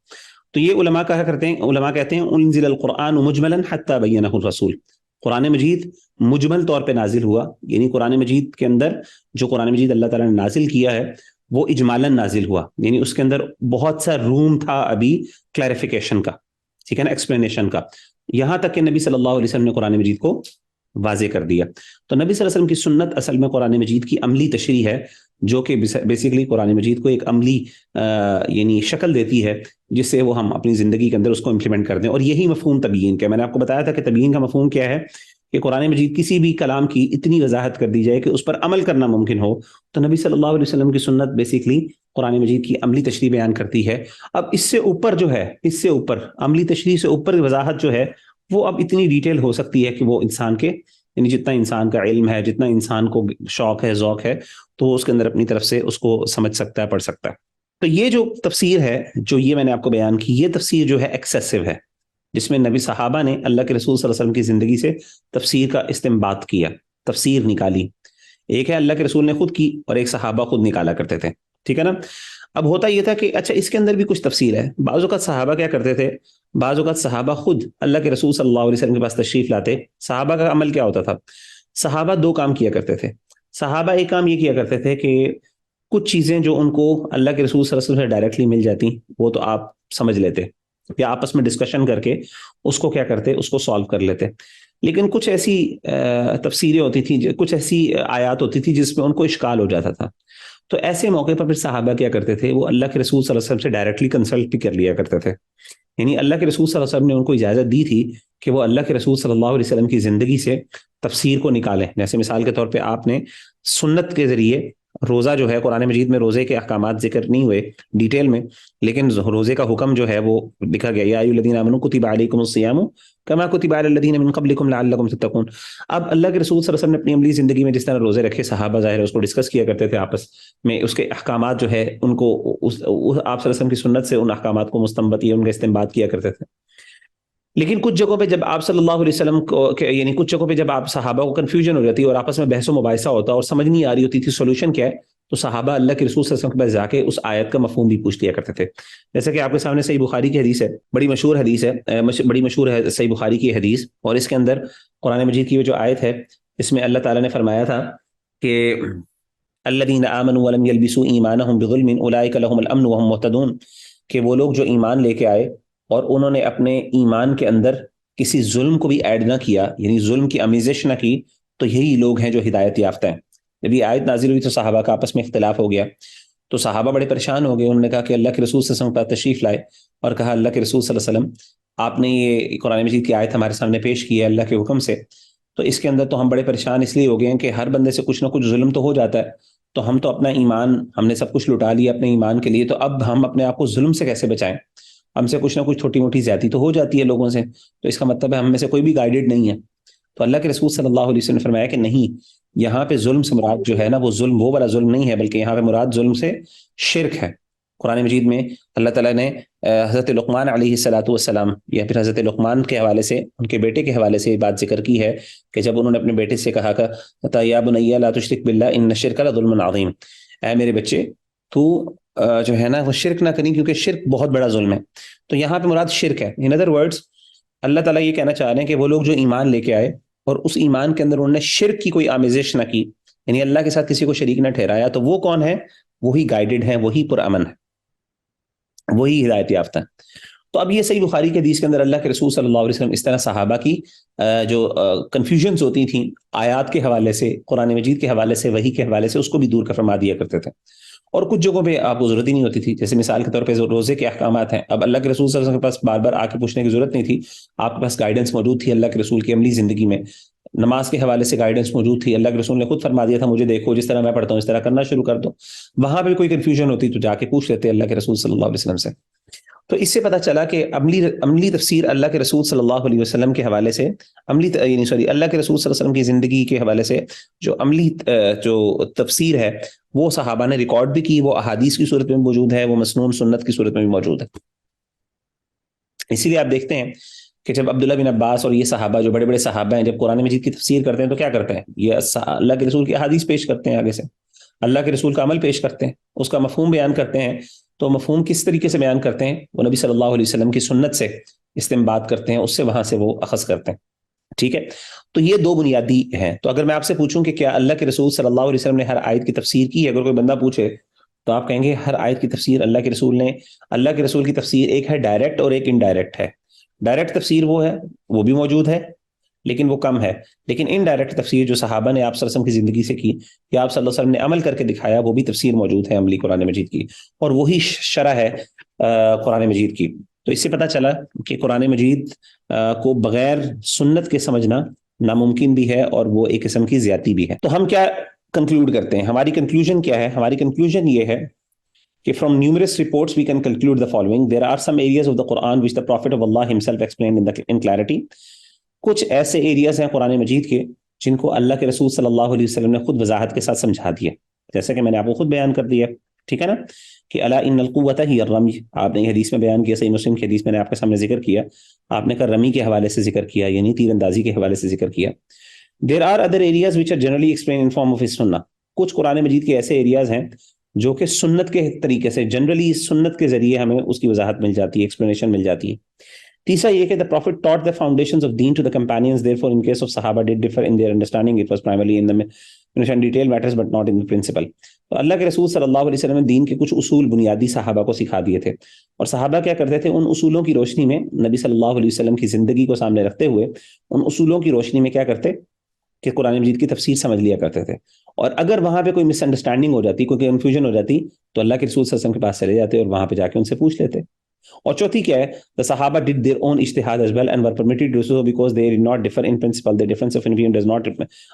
تو یہ علماء کہتے ہیں انزل القرآن مجملا حتى بینہ الرسول, قرآن مجید مجمل طور پہ نازل ہوا, یعنی قرآن مجید کے اندر جو قرآن مجید اللہ تعالیٰ نے نازل کیا ہے وہ اجمالاً نازل ہوا, یعنی اس کے اندر بہت سا روم تھا ابھی کلیریفیکیشن کا, ٹھیک ہے نا, ایکسپلینیشن کا, یہاں تک کہ نبی صلی اللہ علیہ وسلم نے قرآن مجید کو واضح کر دیا. تو نبی صلی اللہ علیہ وسلم کی سنت اصل میں قرآن مجید کی عملی تشریح ہے, جو کہ بیسیکلی قرآن مجید کو ایک عملی یعنی شکل دیتی ہے جس سے وہ ہم اپنی زندگی کے اندر اس کو امپلیمنٹ کر دیں. اور یہی مفہوم تبیین کا, میں نے آپ کو بتایا تھا کہ تبیین کا مفہوم کیا ہے, کہ قرآن مجید کسی بھی کلام کی اتنی وضاحت کر دی جائے کہ اس پر عمل کرنا ممکن ہو. تو نبی صلی اللہ علیہ وسلم کی سنت بیسیکلی قرآن مجید کی عملی تشریح بیان کرتی ہے. اب اس سے اوپر جو ہے, اس سے اوپر عملی تشریح سے اوپر وضاحت جو ہے وہ اب اتنی ڈیٹیل ہو سکتی ہے کہ وہ انسان کے یعنی جتنا انسان کا علم ہے, جتنا انسان کو شوق ہے, ذوق ہے, تو وہ اس کے اندر اپنی طرف سے اس کو سمجھ سکتا ہے, پڑھ سکتا ہے. تو یہ جو تفسیر ہے, جو یہ میں نے آپ کو بیان کی, یہ تفسیر جو ہے ایکسیسو ہے, جس میں نبی صحابہ نے اللہ کے رسول صلی اللہ علیہ وسلم کی زندگی سے تفسیر کا استنباط کیا, تفسیر نکالی. ایک ہے اللہ کے رسول نے خود کی, اور ایک صحابہ خود نکالا کرتے تھے, ٹھیک ہے نا. اب ہوتا یہ تھا کہ اچھا اس کے اندر بھی کچھ تفصیل ہے. بعض اوقات صحابہ کیا کرتے تھے, بعض اوقات صحابہ خود اللہ کے رسول صلی اللہ علیہ وسلم کے پاس تشریف لاتے. صحابہ کا عمل کیا ہوتا تھا, صحابہ دو کام کیا کرتے تھے. صحابہ ایک کام یہ کیا کرتے تھے کہ کچھ چیزیں جو ان کو اللہ کے رسول صلی اللہ علیہ وسلم سے ڈائریکٹلی مل جاتی, وہ تو آپ سمجھ لیتے, یا آپس میں ڈسکشن کر کے اس کو کیا کرتے, اس کو سالو کر لیتے. لیکن کچھ ایسی تفسیریں ہوتی تھیں, کچھ ایسی آیات ہوتی تھی جس میں ان کو اشکال ہو جاتا تھا. تو ایسے موقع پر پھر صحابہ کیا کرتے تھے, وہ اللہ کے رسول صلی اللہ علیہ وسلم سے ڈائریکٹلی کنسلٹ بھی کر لیا کرتے تھے. یعنی اللہ کے رسول صلی اللہ علیہ وسلم نے ان کو اجازت دی تھی کہ وہ اللہ کے رسول صلی اللہ علیہ وسلم کی زندگی سے تفسیر کو نکالیں. جیسے مثال کے طور پہ آپ نے سنت کے ذریعے روزہ جو ہے, قرآن مجید میں روزے کے احکامات ذکر نہیں ہوئے ڈیٹیل میں, لیکن روزے کا حکم جو ہے وہ لکھا گیا, یا ایھا الذین آمنوا کتب علیکم الصیام کما کتب علی الذین من قبلکم لعلکم تتقون. اب اللہ کے رسول صلی اللہ علیہ وسلم نے اپنی عملی زندگی میں جس طرح روزے رکھے, صحابہ ظاہر ہے اس کو ڈسکس کیا کرتے تھے آپس میں, اس کے احکامات جو ہے ان کو آپ صلی اللہ علیہ وسلم کی سنت سے ان احکامات کو مستنبط یا ان کا استنباط کیا کرتے تھے. لیکن کچھ جگہوں پہ جب آپ صلی اللہ علیہ وسلم کو یعنی کچھ جگہوں پہ جب آپ صحابہ کو کنفیوژن ہو جاتی اور آپس میں بحث و مباحثہ ہوتا اور سمجھ نہیں آ رہی ہوتی تھی سولوشن کیا ہے, تو صحابہ اللہ کے رسول صلی اللہ علیہ وسلم کے پاس جا کے اس آیت کا مفہوم بھی پوچھ لیا کرتے تھے. جیسے کہ آپ کے سامنے صحیح بخاری کی حدیث ہے, بڑی مشہور حدیث ہے, بڑی مشہور ہے صحیح بخاری کی حدیث, اور اس کے اندر قرآن مجید کی جو آیت ہے اس میں اللہ تعالیٰ نے فرمایا تھا کہ الذین آمنوا ولم یلبسوا ایمانہم بظلم اولئک لہم الامن وہم مہتدون, کہ وہ لوگ جو ایمان لے کے آئے اور انہوں نے اپنے ایمان کے اندر کسی ظلم کو بھی ایڈ نہ کیا, یعنی ظلم کی آمیزش نہ کی, تو یہی لوگ ہیں جو ہدایت یافتہ ہیں. جب یہ آیت نازل ہوئی تو صحابہ کا آپس میں اختلاف ہو گیا, تو صحابہ بڑے پریشان ہو گئے. انہوں نے کہا کہ اللہ کے رسول صلی اللہ علیہ وسلم پر تشریف لائے اور کہا اللہ کے رسول صلی اللہ علیہ وسلم آپ نے یہ قرآن مجید کی آیت ہمارے سامنے پیش کی ہے اللہ کے حکم سے, تو اس کے اندر تو ہم بڑے پریشان اس لیے ہو گئے ہیں کہ ہر بندے سے کچھ نہ کچھ ظلم تو ہو جاتا ہے, تو ہم تو اپنا ایمان, ہم نے سب کچھ لٹا لیا اپنے ایمان کے لیے, تو اب ہم اپنے آپ کو ظلم سے کیسے بچائیں, ہم سے کچھ نہ کچھ چھوٹی موٹی زیادتی تو ہو جاتی ہے لوگوں سے, تو اس کا مطلب ہے ہم میں سے کوئی بھی گائیڈڈ نہیں ہے. تو اللہ کے رسول صلی اللہ علیہ وسلم نے فرمایا کہ نہیں, یہاں پہ ظلم سے مراد جو ہے نا وہ ظلم وہ والا ظلم نہیں ہے, بلکہ یہاں پہ مراد ظلم سے شرک ہے. قرآن مجید میں اللہ تعالیٰ نے حضرت لقمان علیہ السلام یا پھر حضرت لقمان کے حوالے سے, ان کے بیٹے کے حوالے سے یہ بات ذکر کی ہے کہ جب انہوں نے اپنے بیٹے سے کہا کہ یا بنی لا تشرک باللہ ان الشرک لظلم عظیم, اے میرے بچے تو جو ہے نا وہ شرک نہ کریں کیونکہ شرک بہت بڑا ظلم ہے. تو یہاں پہ مراد شرک ہے. ان ادر ورڈز اللہ تعالیٰ یہ کہنا چاہ رہے ہیں کہ وہ لوگ جو ایمان لے کے آئے اور اس ایمان کے اندر انہوں نے شرک کی کوئی آمیزش نہ کی, یعنی اللہ کے ساتھ کسی کو شریک نہ ٹھہرایا, تو وہ کون ہے, وہی گائیڈڈ ہیں, وہی پرامن ہے, وہی ہدایت یافتہ ہے. تو اب یہ صحیح بخاری کے حدیث کے اندر اللہ کے رسول صلی اللہ علیہ وسلم اس طرح صحابہ کی جو کنفیوژنز ہوتی تھیں آیات کے حوالے سے, قرآن مجید کے حوالے سے, وحی کے حوالے سے, اس کو بھی دور کر فرما دیا کرتے تھے. اور کچھ جگہوں پہ آپ کو ضرورت ہی نہیں ہوتی تھی, جیسے مثال کے طور پہ روزے کے احکامات ہیں, اب اللہ کے رسول صلی اللہ علیہ وسلم کے پاس بار بار آ کے پوچھنے کی ضرورت نہیں تھی, آپ کے پاس گائیڈنس موجود تھی اللہ کے رسول کی عملی زندگی میں. نماز کے حوالے سے گائیڈنس موجود تھی, اللہ کے رسول نے خود فرما دیا تھا مجھے دیکھو جس طرح میں پڑھتا ہوں اس طرح کرنا شروع کر دو. وہاں پہ کوئی کنفیوژن ہوتی تو جا کے پوچھ لیتے اللہ کے رسول صلی اللہ علیہ وسلم سے. تو اس سے پتہ چلا کہ عملی تفسیر اللہ کے رسول صلی اللہ علیہ وسلم کے حوالے سے, اللہ کے رسول صلی اللہ علیہ وسلم کی زندگی کے حوالے سے جو عملی جو تفسیر ہے وہ صحابہ نے ریکارڈ بھی کی, وہ احادیث کی صورت میں موجود ہے, وہ مسنون سنت کی صورت میں بھی موجود ہے. اسی لیے آپ دیکھتے ہیں کہ جب عبداللہ بن عباس اور یہ صحابہ جو بڑے بڑے صحابہ ہیں جب قرآن مجید کی تفسیر کرتے ہیں تو کیا کرتے ہیں, یہ اللہ کے رسول کی احادیث پیش کرتے ہیں, آگے سے اللہ کے رسول کا عمل پیش کرتے ہیں, اس کا مفہوم بیان کرتے ہیں. تو مفہوم کس طریقے سے بیان کرتے ہیں, وہ نبی صلی اللہ علیہ وسلم کی سنت سے استنباط کرتے ہیں, اس سے وہاں سے وہ اخذ کرتے ہیں. ٹھیک ہے, تو یہ دو بنیادی ہیں. تو اگر میں آپ سے پوچھوں کہ کیا اللہ کے رسول صلی اللہ علیہ وسلم نے ہر آیت کی تفسیر کی, اگر کوئی بندہ پوچھے تو آپ کہیں گے ہر آیت کی تفسیر اللہ کے رسول نے, اللہ کے رسول کی تفسیر ایک ہے ڈائریکٹ اور ایک انڈائریکٹ ہے. ڈائریکٹ تفسیر وہ ہے، وہ بھی موجود ہے لیکن وہ کم ہے. لیکن ان ڈائریکٹ تفسیر جو صحابہ نے آپ صلی اللہ علیہ وسلم کی زندگی سے کی یا آپ صلی اللہ علیہ وسلم نے عمل کر کے دکھایا، وہ بھی تفسیر موجود ہے عملی قرآن مجید کی، اور وہی شرح ہے قرآن مجید کی. تو اس سے پتہ چلا کہ قرآن مجید کو بغیر سنت کے سمجھنا ناممکن بھی ہے اور وہ ایک قسم کی زیادتی بھی ہے. تو ہم کیا کنکلوڈ کرتے ہیں؟ ہماری کنکلوژن کیا ہے؟ ہماری کنکلوژن یہ ہے کہ from numerous reports we can conclude the following: there are some areas of the Quran which the Prophet of Allah himself explained in clarity. کچھ ایسے ایریاز ہیں قرآن مجید کے جن کو اللہ کے رسول صلی اللہ علیہ وسلم نے خود وضاحت کے ساتھ سمجھا دیا، جیسا کہ میں نے آپ کو خود بیان کر دیا، ٹھیک ہے نا، کہ الا ان القوۃ ہی الرمی. آپ نے یہ حدیث میں بیان کیا، صحیح مسلم کی حدیث میں نے آپ کے سامنے ذکر کیا، آپ نے کہا رمی کے حوالے سے ذکر کیا، یعنی تیر اندازی کے حوالے سے ذکر کیا. there are other areas which are generally explained in form of sunnah. کچھ قرآن مجید کے ایسے ایریاز ہیں جو کہ سنت کے طریقے سے جنرلی سنت کے ذریعے ہمیں اس کی وضاحت مل جاتی ہے، ایکسپلینیشن مل جاتی ہے. تیسرا یہ کہ the prophet taught the foundations of deen to the companions, therefore in case of Sahaba did differ in their understanding, it was primarily in the detail matters but not in the principle. تو اللہ کے رسول صلی اللہ علیہ وسلم نے دین کے کچھ اصول بنیادی صحابہ کو سکھا دیے تھے، اور صحابہ کیا کرتے تھے؟ ان اصولوں کی روشنی میں نبی صلی اللہ علیہ وسلم کی زندگی کو سامنے رکھتے ہوئے ان اصولوں کی روشنی میں کیا کرتے کہ قرآن مجید کی تفسیر سمجھ لیا کرتے تھے. اور اگر وہاں پہ کوئی مس انڈرسٹینڈنگ ہو جاتی، کوئی کنفیوژن ہو جاتی، تو اللہ کے رسول صلی اللہ علیہ وسلم کے پاس چلے جاتے اور وہاں پہ جا کے ان سے پوچھ لیتے. اور چوتھی کیا ہے؟ the Sahaba did their own ijtihad as well and were permitted to do so because they did not differ in principle. The difference of opinion does not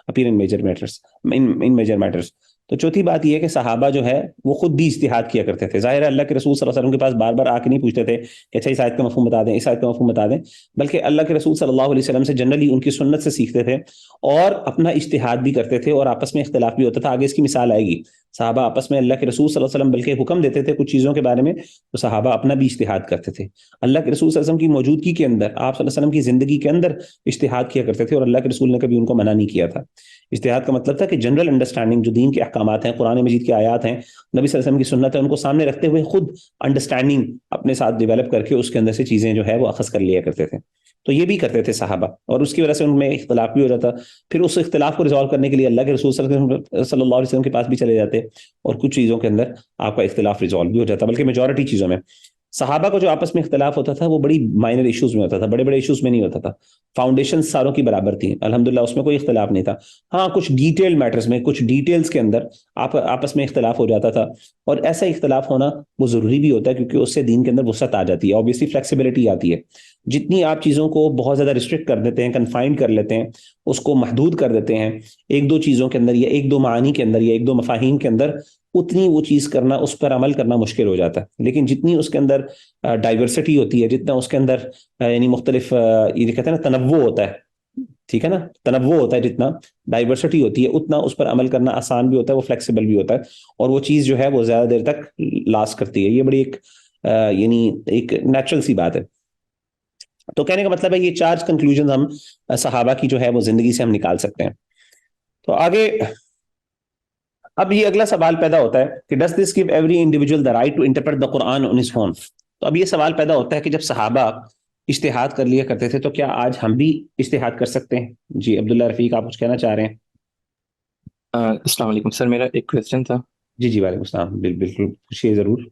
appear in major matters. تو چوتھی بات یہ ہے کہ صحابہ جو ہے وہ خود بھی اجتہاد کیا کرتے تھے. ظاہر ہے اللہ کے رسول صلی اللہ علیہ وسلم کے پاس بار بار آ کے نہیں پوچھتے تھے کہ اچھا اس آیت کا مفہوم بتا دیں، اس آیت کا مفہوم بتا دیں، بلکہ اللہ کے رسول صلی اللہ علیہ وسلم سے جنرلی ان کی سنت سے سیکھتے تھے اور اپنا اجتہاد بھی کرتے تھے، اور آپس میں اختلاف بھی ہوتا تھا. آگے اس کی مثال آئے گی. صحابہ آپس میں اللہ کے رسول صلی اللہ علیہ وسلم بلکہ حکم دیتے تھے کچھ چیزوں کے بارے میں، تو صحابہ اپنا بھی اجتہاد کرتے تھے. اللہ کے رسول صلی اللہ علیہ وسلم کی موجودگی کے اندر، آپ صلی اللہ علیہ وسلم کی زندگی کے اندر اجتہاد کیا کرتے تھے، اور اللہ کے رسول نے کبھی ان کو منع نہیں کیا تھا. اجتہاد کا مطلب تھا کہ جنرل انڈرسٹینڈنگ جو دین کے احکامات ہیں، قرآن مجید کی آیات ہیں، نبی صلی اللہ علیہ وسلم کی سنت ہے، ان کو سامنے رکھتے ہوئے خود انڈرسٹینڈنگ اپنے ساتھ ڈیولپ کر کے اس کے اندر سے چیزیں جو ہے وہ اخذ کر لیا کرتے تھے. تو یہ بھی کرتے تھے صحابہ، اور اس کی وجہ سے ان میں اختلاف بھی ہو جاتا. پھر اس اختلاف کو ریزالو کرنے کے لیے اللہ کے رسول صلی اللہ علیہ وسلم کے پاس بھی چلے جاتے، اور کچھ چیزوں کے اندر آپ کا اختلاف ریزالو بھی ہو جاتا. بلکہ میجورٹی چیزوں میں صحابہ کا جو آپس میں اختلاف ہوتا تھا وہ بڑی مائنر ایشوز میں ہوتا تھا، بڑے بڑے ایشوز میں نہیں ہوتا تھا. فاؤنڈیشن ساروں کی برابر تھی، الحمدللہ اس میں کوئی اختلاف نہیں تھا. ہاں کچھ ڈیٹیل میٹرز میں، کچھ ڈیٹیلز کے اندر آپس میں اختلاف ہو جاتا تھا، اور ایسا اختلاف ہونا وہ ضروری بھی ہوتا ہے کیونکہ اس سے دین کے اندر وسعت آ جاتی ہے، obviously فلیکسیبلٹی آتی ہے. جتنی آپ چیزوں کو بہت زیادہ ریسٹرکٹ کر دیتے ہیں، کنفائنڈ کر لیتے ہیں، اس کو محدود کر دیتے ہیں ایک دو چیزوں کے اندر یا ایک دو معانی کے اندر یا ایک دو مفاہیم کے اندر، اتنی وہ چیز کرنا، اس پر عمل کرنا مشکل ہو جاتا ہے. لیکن جتنی اس کے اندر ڈائیورسٹی ہوتی ہے، جتنا اس کے اندر یعنی مختلف یہ کہتے ہیں نا تنوع ہوتا ہے، ٹھیک ہے نا، تنوع ہوتا ہے، جتنا ڈائیورسٹی ہوتی ہے اتنا اس پر عمل کرنا آسان بھی ہوتا ہے، وہ فلیکسیبل بھی ہوتا ہے، اور وہ چیز جو ہے وہ زیادہ دیر تک لاسٹ کرتی ہے. یہ بڑی ایک یعنی ایک نیچرل سی بات ہے. تو کہنے کا مطلب ہے یہ چار کنکلوژن ہم صحابہ کی جو ہے وہ زندگی سے ہم نکال سکتے ہیں. تو آگے اب یہ اگلا سوال پیدا ہوتا ہے کہ does this give every individual the right to interpret the Quran on his own؟ تو اب یہ سوال پیدا ہوتا ہے کہ جب صحابہ اجتہاد کر لیا کرتے تھے تو کیا آج ہم بھی اجتہاد کر سکتے ہیں؟ جی عبداللہ رفیق، آپ کچھ کہنا چاہ رہے ہیں؟ السلام علیکم سر، میرا ایک کویسچن تھا. جی وعلیکم السلام، بالکل پوچھیے ضرور.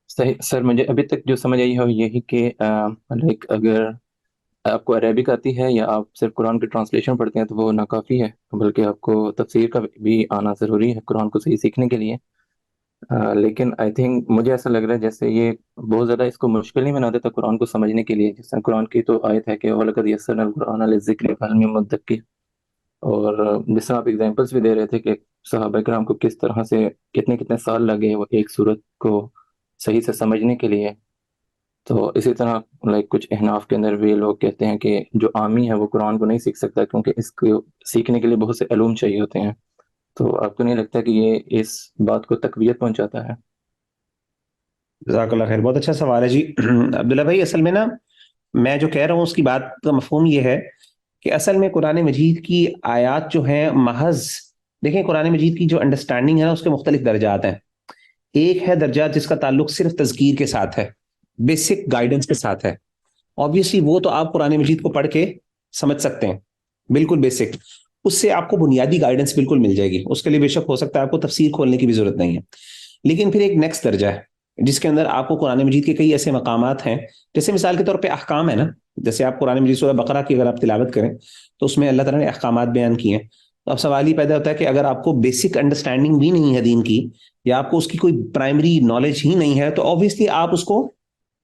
صحیح سر، مجھے ابھی تک جو سمجھ آئی ہے وہ یہی کہ لائک اگر آپ کو عربک آتی ہے یا آپ صرف قرآن کی ٹرانسلیشن پڑھتے ہیں تو وہ ناکافی ہے، بلکہ آپ کو تفسیر کا بھی آنا ضروری ہے قرآن کو صحیح سیکھنے کے لیے. لیکن آئی تھنک مجھے ایسا لگ رہا ہے جیسے یہ بہت زیادہ اس کو مشکل نہیں بنا دیتا قرآن کو سمجھنے کے لیے. جس طرح قرآن کی تو آیت ہے کہ وَلَقَدْ يَسَّرْنَا الْقُرْآنَ لِلذِّكْرِ فَهَلْ مِن مُدَّكِرٍ، اور جس طرح آپ ایگزامپلس بھی دے رہے تھے کہ صحابہ کرام کو کس طرح سے کتنے سال لگے وہ ایک صورت کو صحیح سے سمجھنے کے لیے. تو اسی طرح لائک کچھ احناف کے اندر بھی لوگ کہتے ہیں کہ جو عامی ہے وہ قرآن کو نہیں سیکھ سکتا کیونکہ اس کو سیکھنے کے لیے بہت سے علوم چاہیے ہوتے ہیں. تو آپ کو نہیں لگتا کہ یہ اس بات کو تقویت پہنچاتا ہے؟ جزاک اللہ خیر، بہت اچھا سوال ہے جی عبداللہ بھائی. اصل میں نا میں جو کہہ رہا ہوں اس کی بات کا مفہوم یہ ہے کہ اصل میں قرآن مجید کی آیات جو ہیں محض دیکھیں، قرآن مجید کی جو انڈرسٹینڈنگ ہے نا اس کے مختلف درجات ہیں. ایک ہے درجات جس کا تعلق صرف تذکیر کے ساتھ ہے، بیسک گائیڈنس کے ساتھ ہے. obviously وہ تو آپ قرآن مجید کو پڑھ کے سمجھ سکتے ہیں، بالکل بیسک، اس سے آپ کو بنیادی گائیڈنس بالکل مل جائے گی. اس کے لیے بے شک ہو سکتا ہے آپ کو تفسیر کھولنے کی بھی ضرورت نہیں ہے. لیکن پھر ایک نیکسٹ درجہ ہے جس کے اندر آپ کو قرآن مجید کے کئی ایسے مقامات ہیں، جیسے مثال کے طور پہ احکام ہے نا، جیسے آپ قرآن مجید سورہ بقرہ کی اگر آپ تلاوت کریں تو اس میں اللہ تعالیٰ نے احکامات بیان کیے ہیں. تو اب سوال ہی پیدا ہوتا ہے کہ اگر آپ کو بیسک انڈرسٹینڈنگ بھی نہیں ہے دین کی، یا آپ کو اس کی کوئی پرائمری نالج ہی نہیں ہے، تو آبویسلی آپ اس کو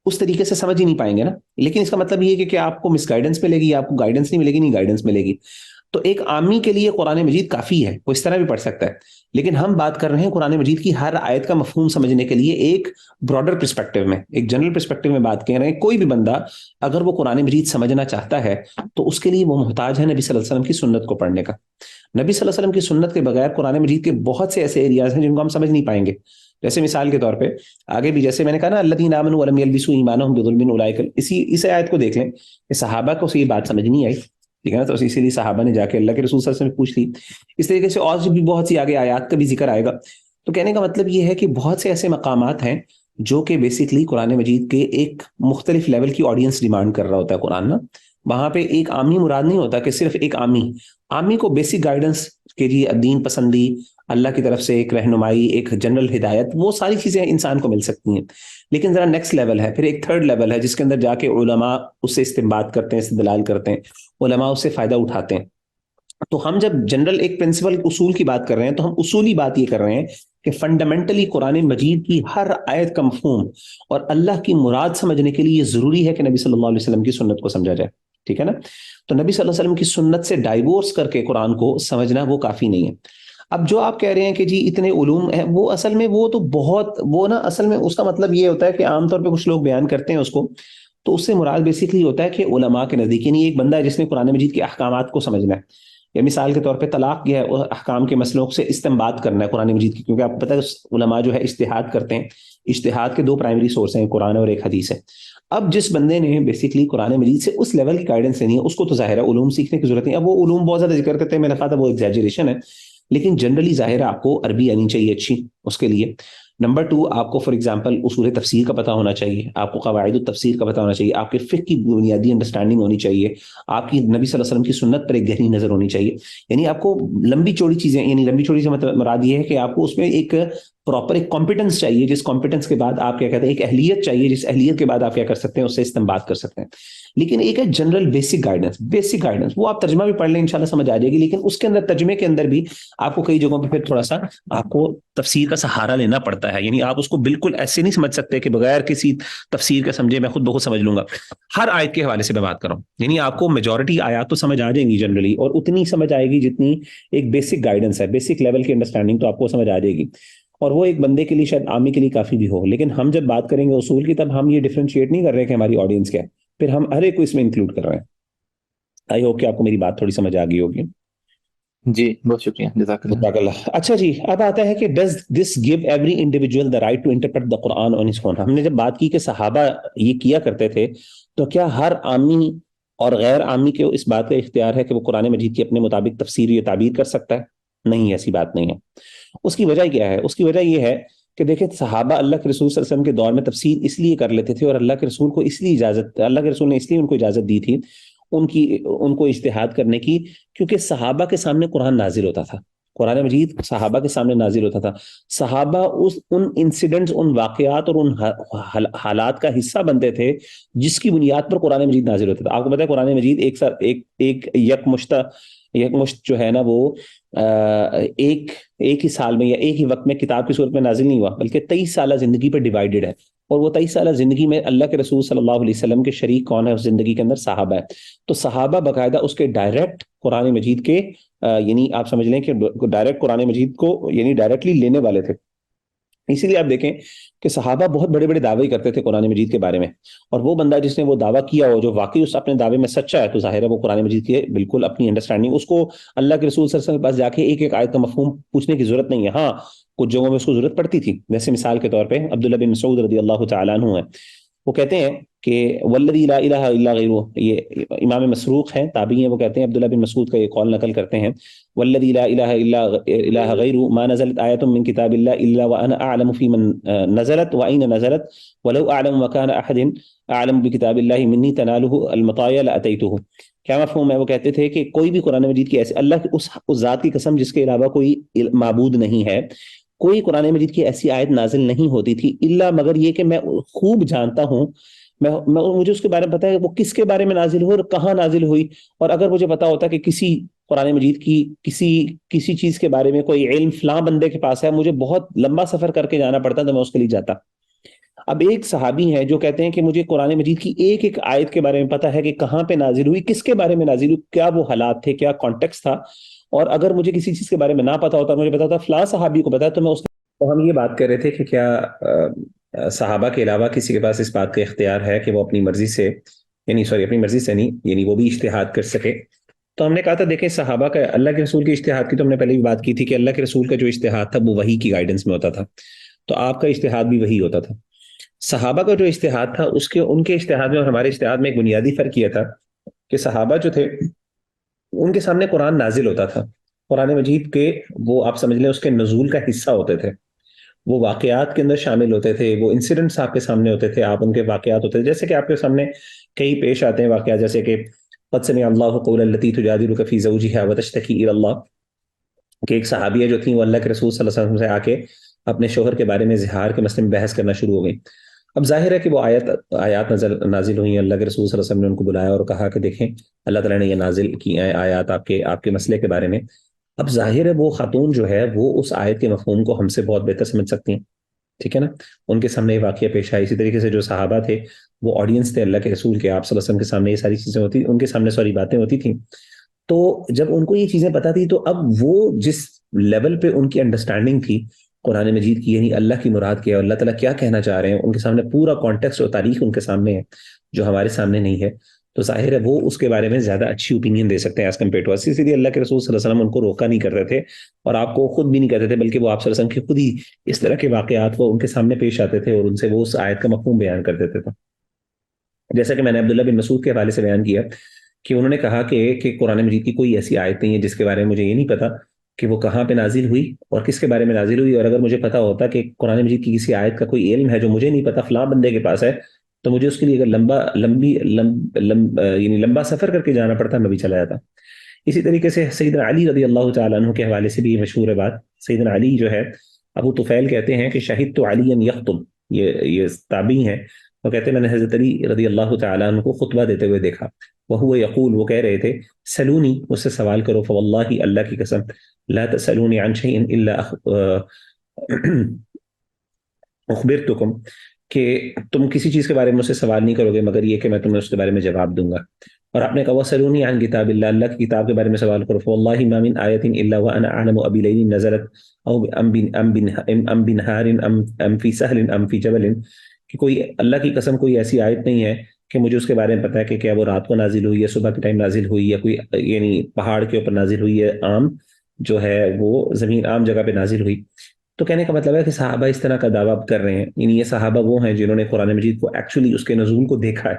اس طریقے سے سمجھ ہی نہیں پائیں گے نا. لیکن اس کا مطلب یہ ہے کہ آپ کو مس گائیڈنس ملے گی، آپ کو گائیڈنس نہیں ملے گی، نہیں گائیڈنس ملے گی. تو ایک عامی کے لیے قرآن مجید کافی ہے، وہ اس طرح بھی پڑھ سکتا ہے. لیکن ہم بات کر رہے ہیں قرآن مجید کی ہر آیت کا مفہوم سمجھنے کے لیے ایک براڈر پرسپیکٹو میں، ایک جنرل پرسپیکٹو میں بات کر رہے ہیں. کوئی بھی بندہ اگر وہ قرآن مجید سمجھنا چاہتا ہے تو اس کے لیے وہ محتاج ہے نبی صلی اللہ علیہ وسلم کی سنت کو پڑھنے کا. نبی صلی اللہ علیہ وسلم کی سنت کے بغیر قرآن مجید کے بہت سے ایسے ایریاز ہیں جن کو ہم سمجھ نہیں پائیں گے. جیسے مثال کے طور پہ آگے بھی جیسے میں نے کہا نا، الذین آمنوا ولم یلبسوا ایمانہم بظلم اولئک، اس آیت کو دیکھ لیں کہ صحابہ کو یہ بات سمجھ نہیں آئی، ٹھیک ہے نا، تو اسی لیے صحابہ نے جا کے اللہ کے رسول صلی اللہ علیہ وسلم سے پوچھ لی. اس طریقے سے اور بھی بہت سی آگے آیات کا بھی ذکر آئے گا. تو کہنے کا مطلب یہ ہے کہ بہت سے ایسے مقامات ہیں جو کہ بیسکلی قرآن مجید کے ایک مختلف لیول کی آڈینس ڈیمانڈ کر رہا ہوتا ہے قرآن نا. وہاں پہ ایک عامی مراد نہیں ہوتا کہ صرف ایک عامی کو بیسک گائیڈنس کے لیے دین پسندی، اللہ کی طرف سے ایک رہنمائی، ایک جنرل ہدایت، وہ ساری چیزیں انسان کو مل سکتی ہیں. لیکن ذرا نیکسٹ لیول ہے، پھر ایک تھرڈ لیول ہے جس کے اندر جا کے علماء اس سے استنباط کرتے ہیں، استدلال کرتے ہیں، علماء اس سے فائدہ اٹھاتے ہیں. تو ہم جب جنرل ایک پرنسپل اصول کی بات کر رہے ہیں تو ہم اصولی بات یہ کر رہے ہیں کہ فنڈامنٹلی قرآن مجید کی ہر آیت کا مفہوم اور اللہ کی مراد سمجھنے کے لیے یہ ضروری ہے کہ نبی صلی اللہ علیہ وسلم کی سنت کو سمجھا جائے. ٹھیک ہے نا. تو نبی صلی اللہ علیہ وسلم کی سنت سے ڈائیورس کر کے قرآن کو سمجھنا وہ کافی نہیں ہے. اب جو آپ کہہ رہے ہیں کہ جی اتنے علوم ہیں، وہ اصل میں وہ تو بہت وہ نا، اصل میں اس کا مطلب یہ ہوتا ہے کہ عام طور پہ کچھ لوگ بیان کرتے ہیں اس کو، تو اس سے مراد بیسکلی ہوتا ہے کہ علماء کے نزدیک یعنی ایک بندہ ہے جس نے قرآن مجید کے احکامات کو سمجھنا ہے، یا مثال کے طور پہ طلاق یہ ہے احکام کے مسئلوں سے استنباط کرنا ہے قرآن مجید کی، کیونکہ آپ کو پتہ ہے علماء جو ہے اجتہاد کرتے ہیں. اجتہاد کے دو پرائمری سورس ہیں، قرآن اور ایک حدیث ہے. اب جس بندے نے بیسکلی قرآن مجید سے اس لیول کی گائیڈنس لینی ہے، اس کو تو ظاہر ہے علوم سیکھنے کی ضرورت نہیں. اب وہ علوم بہت زیادہ ذکر کرتے ہیں، میں نے کہا تھا وہ ایگزیجریشن ہے، لیکن جنرلی ظاہر ہے آپ کو عربی آنی چاہیے اچھی اس کے لیے. نمبر 2، آپ کو فار ایگزامپل اصول تفسیر کا پتہ ہونا چاہیے، آپ کو قواعد التفسیر کا پتہ ہونا چاہیے، آپ کے فقہ کی بنیادی انڈرسٹینڈنگ ہونی چاہیے، آپ کی نبی صلی اللہ علیہ وسلم کی سنت پر ایک گہری نظر ہونی چاہیے. یعنی آپ کو لمبی چوڑی چیزیں، یعنی لمبی چوڑی سے مطلب مراد یہ ہے کہ آپ کو اس میں ایک پراپر ایک کمپیٹنس چاہیے، جس کمپیٹنس کے بعد آپ کیا کہتے ہیں، ایک اہلیت چاہیے، جس اہلیت کے بعد آپ کیا کر سکتے ہیں، اس سے استنباط کر سکتے ہیں. لیکن ایک ہے جنرل بیسک گائیڈنس، وہ آپ ترجمہ بھی پڑھ لیں انشاءاللہ سمجھ آ جائے گی. لیکن اس کے اندر ترجمے کے اندر بھی آپ کو کئی جگہوں پہ پھر تھوڑا سا آپ کو تفسیر کا سہارا لینا پڑتا ہے. یعنی آپ اس کو بالکل ایسے نہیں سمجھ سکتے کہ بغیر کسی تفسیر کے سمجھے میں خود بخود سمجھ لوں گا. ہر آیت کے حوالے سے میں بات کر رہا ہوں. یعنی آپ کو میجورٹی آیات تو سمجھ آ جائیں گی جنرلی، اور اتنی سمجھ آئے گی جتنی ایک بیسک گائیڈنس ہے، بیسک لیول کی انڈرسٹینڈنگ تو آپ کو سمجھ آ جائے گی، اور وہ ایک بندے کے لیے شاید عامی کے لیے کافی بھی ہو. لیکن ہم جب بات کریں گے اصول کی، تب ہم یہ ڈیفرینشیٹ نہیں کر رہے کہ ہماری آڈینس کیا ہے، پھر ہم ہر ایک کو اس میں انکلوڈ کر رہے ہیں. آئی ہوپ کہ آپ کو میری بات تھوڑی سمجھ آ گئی ہوگی. جی بہت شکریہ، جزاک اللہ. جزاک اللہ. اچھا جی، اب آتا ہے کہ does this give every individual the right to interpret the Quran on his own. ہم نے جب بات کی کہ صحابہ یہ کیا کرتے تھے، تو کیا ہر عامی اور غیر عامی کے اس بات کا اختیار ہے کہ وہ قرآن مجید کی اپنے مطابق تفسیر یا تعبیر کر سکتا ہے؟ نہیں، ایسی بات نہیں ہے. اس کی وجہ کیا ہے؟ اس کی وجہ یہ ہے کہ دیکھیں صحابہ اللہ کے رسول صلی اللہ علیہ وسلم کے دور میں تفسیر اس لیے کر لیتے تھے، اور اللہ کے رسول کو اس لیے اجازت، اللہ کے رسول نے اس لیے ان کو اجازت دی تھی ان کو اجتہاد کرنے کی، کیونکہ صحابہ کے سامنے قرآن نازل ہوتا تھا، قرآن مجید صحابہ کے سامنے نازل ہوتا تھا. صحابہ ان انسیڈنٹس، ان واقعات اور ان حالات کا حصہ بنتے تھے جس کی بنیاد پر قرآن مجید نازل ہوتا تھا. آپ کو پتہ ہے قرآن مجید ایک یکمشت جو ہے نا، وہ ایک ہی سال میں یا ایک ہی وقت میں کتاب کی صورت میں نازل نہیں ہوا، بلکہ 23 سالہ زندگی پر ڈیوائیڈڈ ہے. اور وہ 23 سالہ زندگی میں اللہ کے رسول صلی اللہ علیہ وسلم کے شریک کون ہے اس زندگی کے اندر؟ صحابہ ہے. تو صحابہ باقاعدہ اس کے ڈائریکٹ قرآن مجید کے یعنی آپ سمجھ لیں کہ ڈائریکٹ قرآن مجید کو یعنی ڈائریکٹلی لینے والے تھے. اسی لیے آپ دیکھیں کہ صحابہ بہت بڑے بڑے دعوے کرتے تھے قرآن مجید کے بارے میں، اور وہ بندہ جس نے وہ دعویٰ کیا ہو جو واقعی اس اپنے دعوے میں سچا ہے، تو ظاہر ہے وہ قرآن مجید کے بالکل اپنی انڈرسٹینڈنگ، اس کو اللہ کے رسول صلی اللہ علیہ وسلم کے پاس جا کے ایک ایک آیت کا مفہوم پوچھنے کی ضرورت نہیں ہے. ہاں کچھ جگہوں میں اس کو ضرورت پڑتی تھی، جیسے مثال کے طور پہ عبداللہ بن مسعود رضی اللہ تعالیٰ عنہ ہیں، وہ کہتے ہیں کہ والذی لا الہ الا غیرہ، یہ امام مسروق ہیں، تابعی ہیں، وہ کہتے ہیں عبداللہ بن مسعود کا یہ قول نقل کرتے ہیں، والذی لا الہ الا الہ غیرہ ما نزلت آیۃ من کتاب اللہ الا وانا اعلم فی من نزلت وأین نزلت ولو اعلم مکان احد اعلم بکتاب اللہ منی تنالہ المطایا لاتیتہ. کیا مفہوم ہے؟ وہ کہتے تھے کہ کوئی بھی قرآن مجید کی ایسے، اللہ کی اس ذات کی قسم جس کے علاوہ کوئی معبود نہیں ہے، کوئی قرآن مجید کی ایسی آیت نازل نہیں ہوتی تھی الا مگر یہ کہ میں خوب جانتا ہوں، مجھے اس کے بارے میں پتا ہے وہ کس کے بارے میں نازل ہوئی اور کہاں نازل ہوئی، اور اگر مجھے پتا ہوتا کہ کسی قرآن مجید کی کسی چیز کے بارے میں کوئی علم فلاں بندے کے پاس ہے، مجھے بہت لمبا سفر کر کے جانا پڑتا تو میں اس کے لیے جاتا۔ اب ایک صحابی ہیں جو کہتے ہیں کہ مجھے قرآن مجید کی ایک ایک آیت کے بارے میں پتا ہے کہ کہاں پہ نازل ہوئی، کس کے بارے میں نازل ہوئی، کیا وہ حالات تھے، کیا کانٹیکس تھا، اور اگر مجھے کسی چیز کے بارے میں نہ پتا ہوتا، مجھے پتا ہوتا فلاں صحابی کو پتا، تو میں اس تو ہم یہ بات کر رہے تھے کہ کیا صحابہ کے علاوہ کسی کے پاس اس بات کا اختیار ہے کہ وہ اپنی مرضی سے، اپنی مرضی سے نہیں، یعنی وہ بھی اجتہاد کر سکے۔ تو ہم نے کہا تھا دیکھیں صحابہ کا، اللہ کے رسول کے اجتہاد کی تو ہم نے پہلے بھی بات کی تھی کہ اللہ کے رسول کا جو اجتہاد تھا وہ وحی کی گائیڈنس میں ہوتا تھا، تو آپ کا اجتہاد بھی وہی ہوتا تھا۔ صحابہ کا جو اجتہاد تھا ان کے اجتہاد میں اور ہمارے اجتہاد میں ایک بنیادی فرق یہ تھا کہ صحابہ جو تھے ان کے سامنے قرآن نازل ہوتا تھا، قرآن مجید کے وہ آپ سمجھ لیں اس کے نزول کا حصہ ہوتے تھے، وہ واقعات کے اندر شامل ہوتے تھے، وہ انسیڈنٹس آپ کے سامنے ہوتے تھے، آپ ان کے واقعات ہوتے تھے، جیسے کہ آپ کے سامنے کئی پیش آتے ہیں واقعات، جیسے کہ قد سمع اللہ قول التی تجادلک فی زوجہا وتشتکی الی اللہ، کہ ایک صحابیہ جو تھیں وہ اللہ کے رسول صلی اللہ علیہ وسلم سے آ کے اپنے شوہر کے بارے میں زہار کے مسئلے میں بحث کرنا شروع ہو گئی۔ اب ظاہر ہے کہ وہ آیات نازل ہوئی ہیں، اللہ کے رسول صلی اللہ علیہ وسلم نے ان کو بلایا اور کہا کہ دیکھیں اللہ تعالیٰ نے یہ نازل کی ہیں آیات آپ کے مسئلے کے بارے میں۔ اب ظاہر ہے وہ خاتون جو ہے وہ اس آیت کے مفہوم کو ہم سے بہت بہتر سمجھ سکتی ہیں، ٹھیک ہے نا، ان کے سامنے یہ واقعہ پیش آیا۔ اسی طریقے سے جو صحابہ تھے وہ آڈینس تھے اللہ کے رسول کے، آپ صلی اللہ علیہ وسلم کے سامنے یہ ساری چیزیں ہوتی، ان کے سامنے باتیں ہوتی تھیں، تو جب ان کو یہ چیزیں پتہ تھی تو اب وہ جس لیول پہ ان کی انڈرسٹینڈنگ تھی قرآن مجید کی، یعنی اللہ کی مراد کیا ہے، اللہ تعالیٰ کیا کہنا چاہ رہے ہیں، ان کے سامنے پورا کانٹیکسٹ اور تاریخ ان کے سامنے ہے جو ہمارے سامنے نہیں ہے، تو ظاہر ہے وہ اس کے بارے میں زیادہ اچھی اوپینین دے سکتے ہیں ایز کمپیئر ٹو اس۔ اسی لیے اللہ کے رسول صلی اللہ علیہ وسلم ان کو روکا نہیں کرتے تھے اور آپ کو خود بھی نہیں کہتے تھے، بلکہ وہ آپ صلی اللہ علیہ وسلم کی خود ہی اس طرح کے واقعات کو ان کے سامنے پیش آتے تھے اور ان سے وہ اس آیت کا مفہوم بیان کر دیتے تھے۔ جیسا کہ میں نے عبداللہ بن مسعود کے حوالے سے بیان کیا کہ انہوں نے کہا کہ قرآن مجید کی کوئی ایسی آیت نہیں ہے جس کے بارے میں مجھے یہ نہیں پتا کہ وہ کہاں پہ نازل ہوئی اور کس کے بارے میں نازل ہوئی، اور اگر مجھے پتا ہوتا کہ قرآن مجید کی کسی آیت کا کوئی علم ہے جو مجھے نہیں پتا فلاں بندے کے پاس ہے، تو مجھے اس کے لیے اگر لمبا سفر کر کے جانا پڑتا میں بھی چلا جاتا۔ اسی طریقے سے سیدنا علی رضی اللہ تعالیٰ عنہ کے حوالے سے بھی یہ مشہور ہے بات، سیدنا علی جو ہے، ابو طفیل کہتے ہیں کہ شہدت علی یخطب، یہ تابعی ہیں، وہ کہتے ہیں میں نے حضرت علی رضی اللہ تعالیٰ عنہ کو خطبہ دیتے ہوئے دیکھا، وہو یقول، وہ کہہ رہے تھے سلونی، مجھ سے سوال کرو، فواللہ، اللہ کی قسم، لا تسألونی عن شيء الا اخبرتکم، کہ تم کسی چیز کے بارے میں مجھ سے سوال نہیں کرو گے مگر یہ کہ میں تمہیں اس کے بارے میں جواب دوں گا۔ اور آپ نے کہا وَسَلُونِي عن کتاب اللہ، اللہ کی کتاب کے بارے میں سوال کرو، فواللہ ما من آیت الا وانا اعلم ابی لیل نزلت او ام بنہار ام فی سہل ام فی جبل، کہ کوئی اللہ کی قسم کوئی ایسی آیت نہیں ہے کہ مجھے اس کے بارے میں پتا ہے کہ کیا وہ رات کو نازل ہوئی ہے، صبح کے ٹائم نازل ہوئی ہے، کوئی یعنی پہاڑ کے اوپر نازل ہوئی ہے، عام جو ہے وہ زمین عام جگہ پہ نازل ہوئی۔ تو کہنے کا مطلب ہے کہ صحابہ اس طرح کا دعویٰ کر رہے ہیں، یعنی یہ صحابہ وہ ہیں جنہوں نے قرآن مجید کو ایکچولی اس کے نزول کو دیکھا ہے،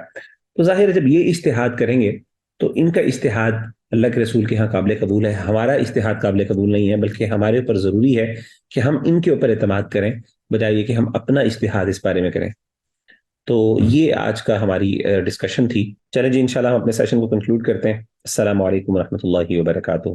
تو ظاہر ہے جب یہ اجتہاد کریں گے تو ان کا اجتہاد اللہ کے رسول کے ہاں قابل قبول ہے، ہمارا اجتہاد قابل قبول نہیں ہے، بلکہ ہمارے اوپر ضروری ہے کہ ہم ان کے اوپر اعتماد کریں بجائے یہ کہ ہم اپنا اجتہاد اس بارے میں کریں۔ تو یہ آج کا ہماری ڈسکشن تھی۔ چلیں جی انشاءاللہ ہم اپنے سیشن کو کنکلوڈ کرتے ہیں۔ السلام علیکم ورحمۃ اللہ وبرکاتہ۔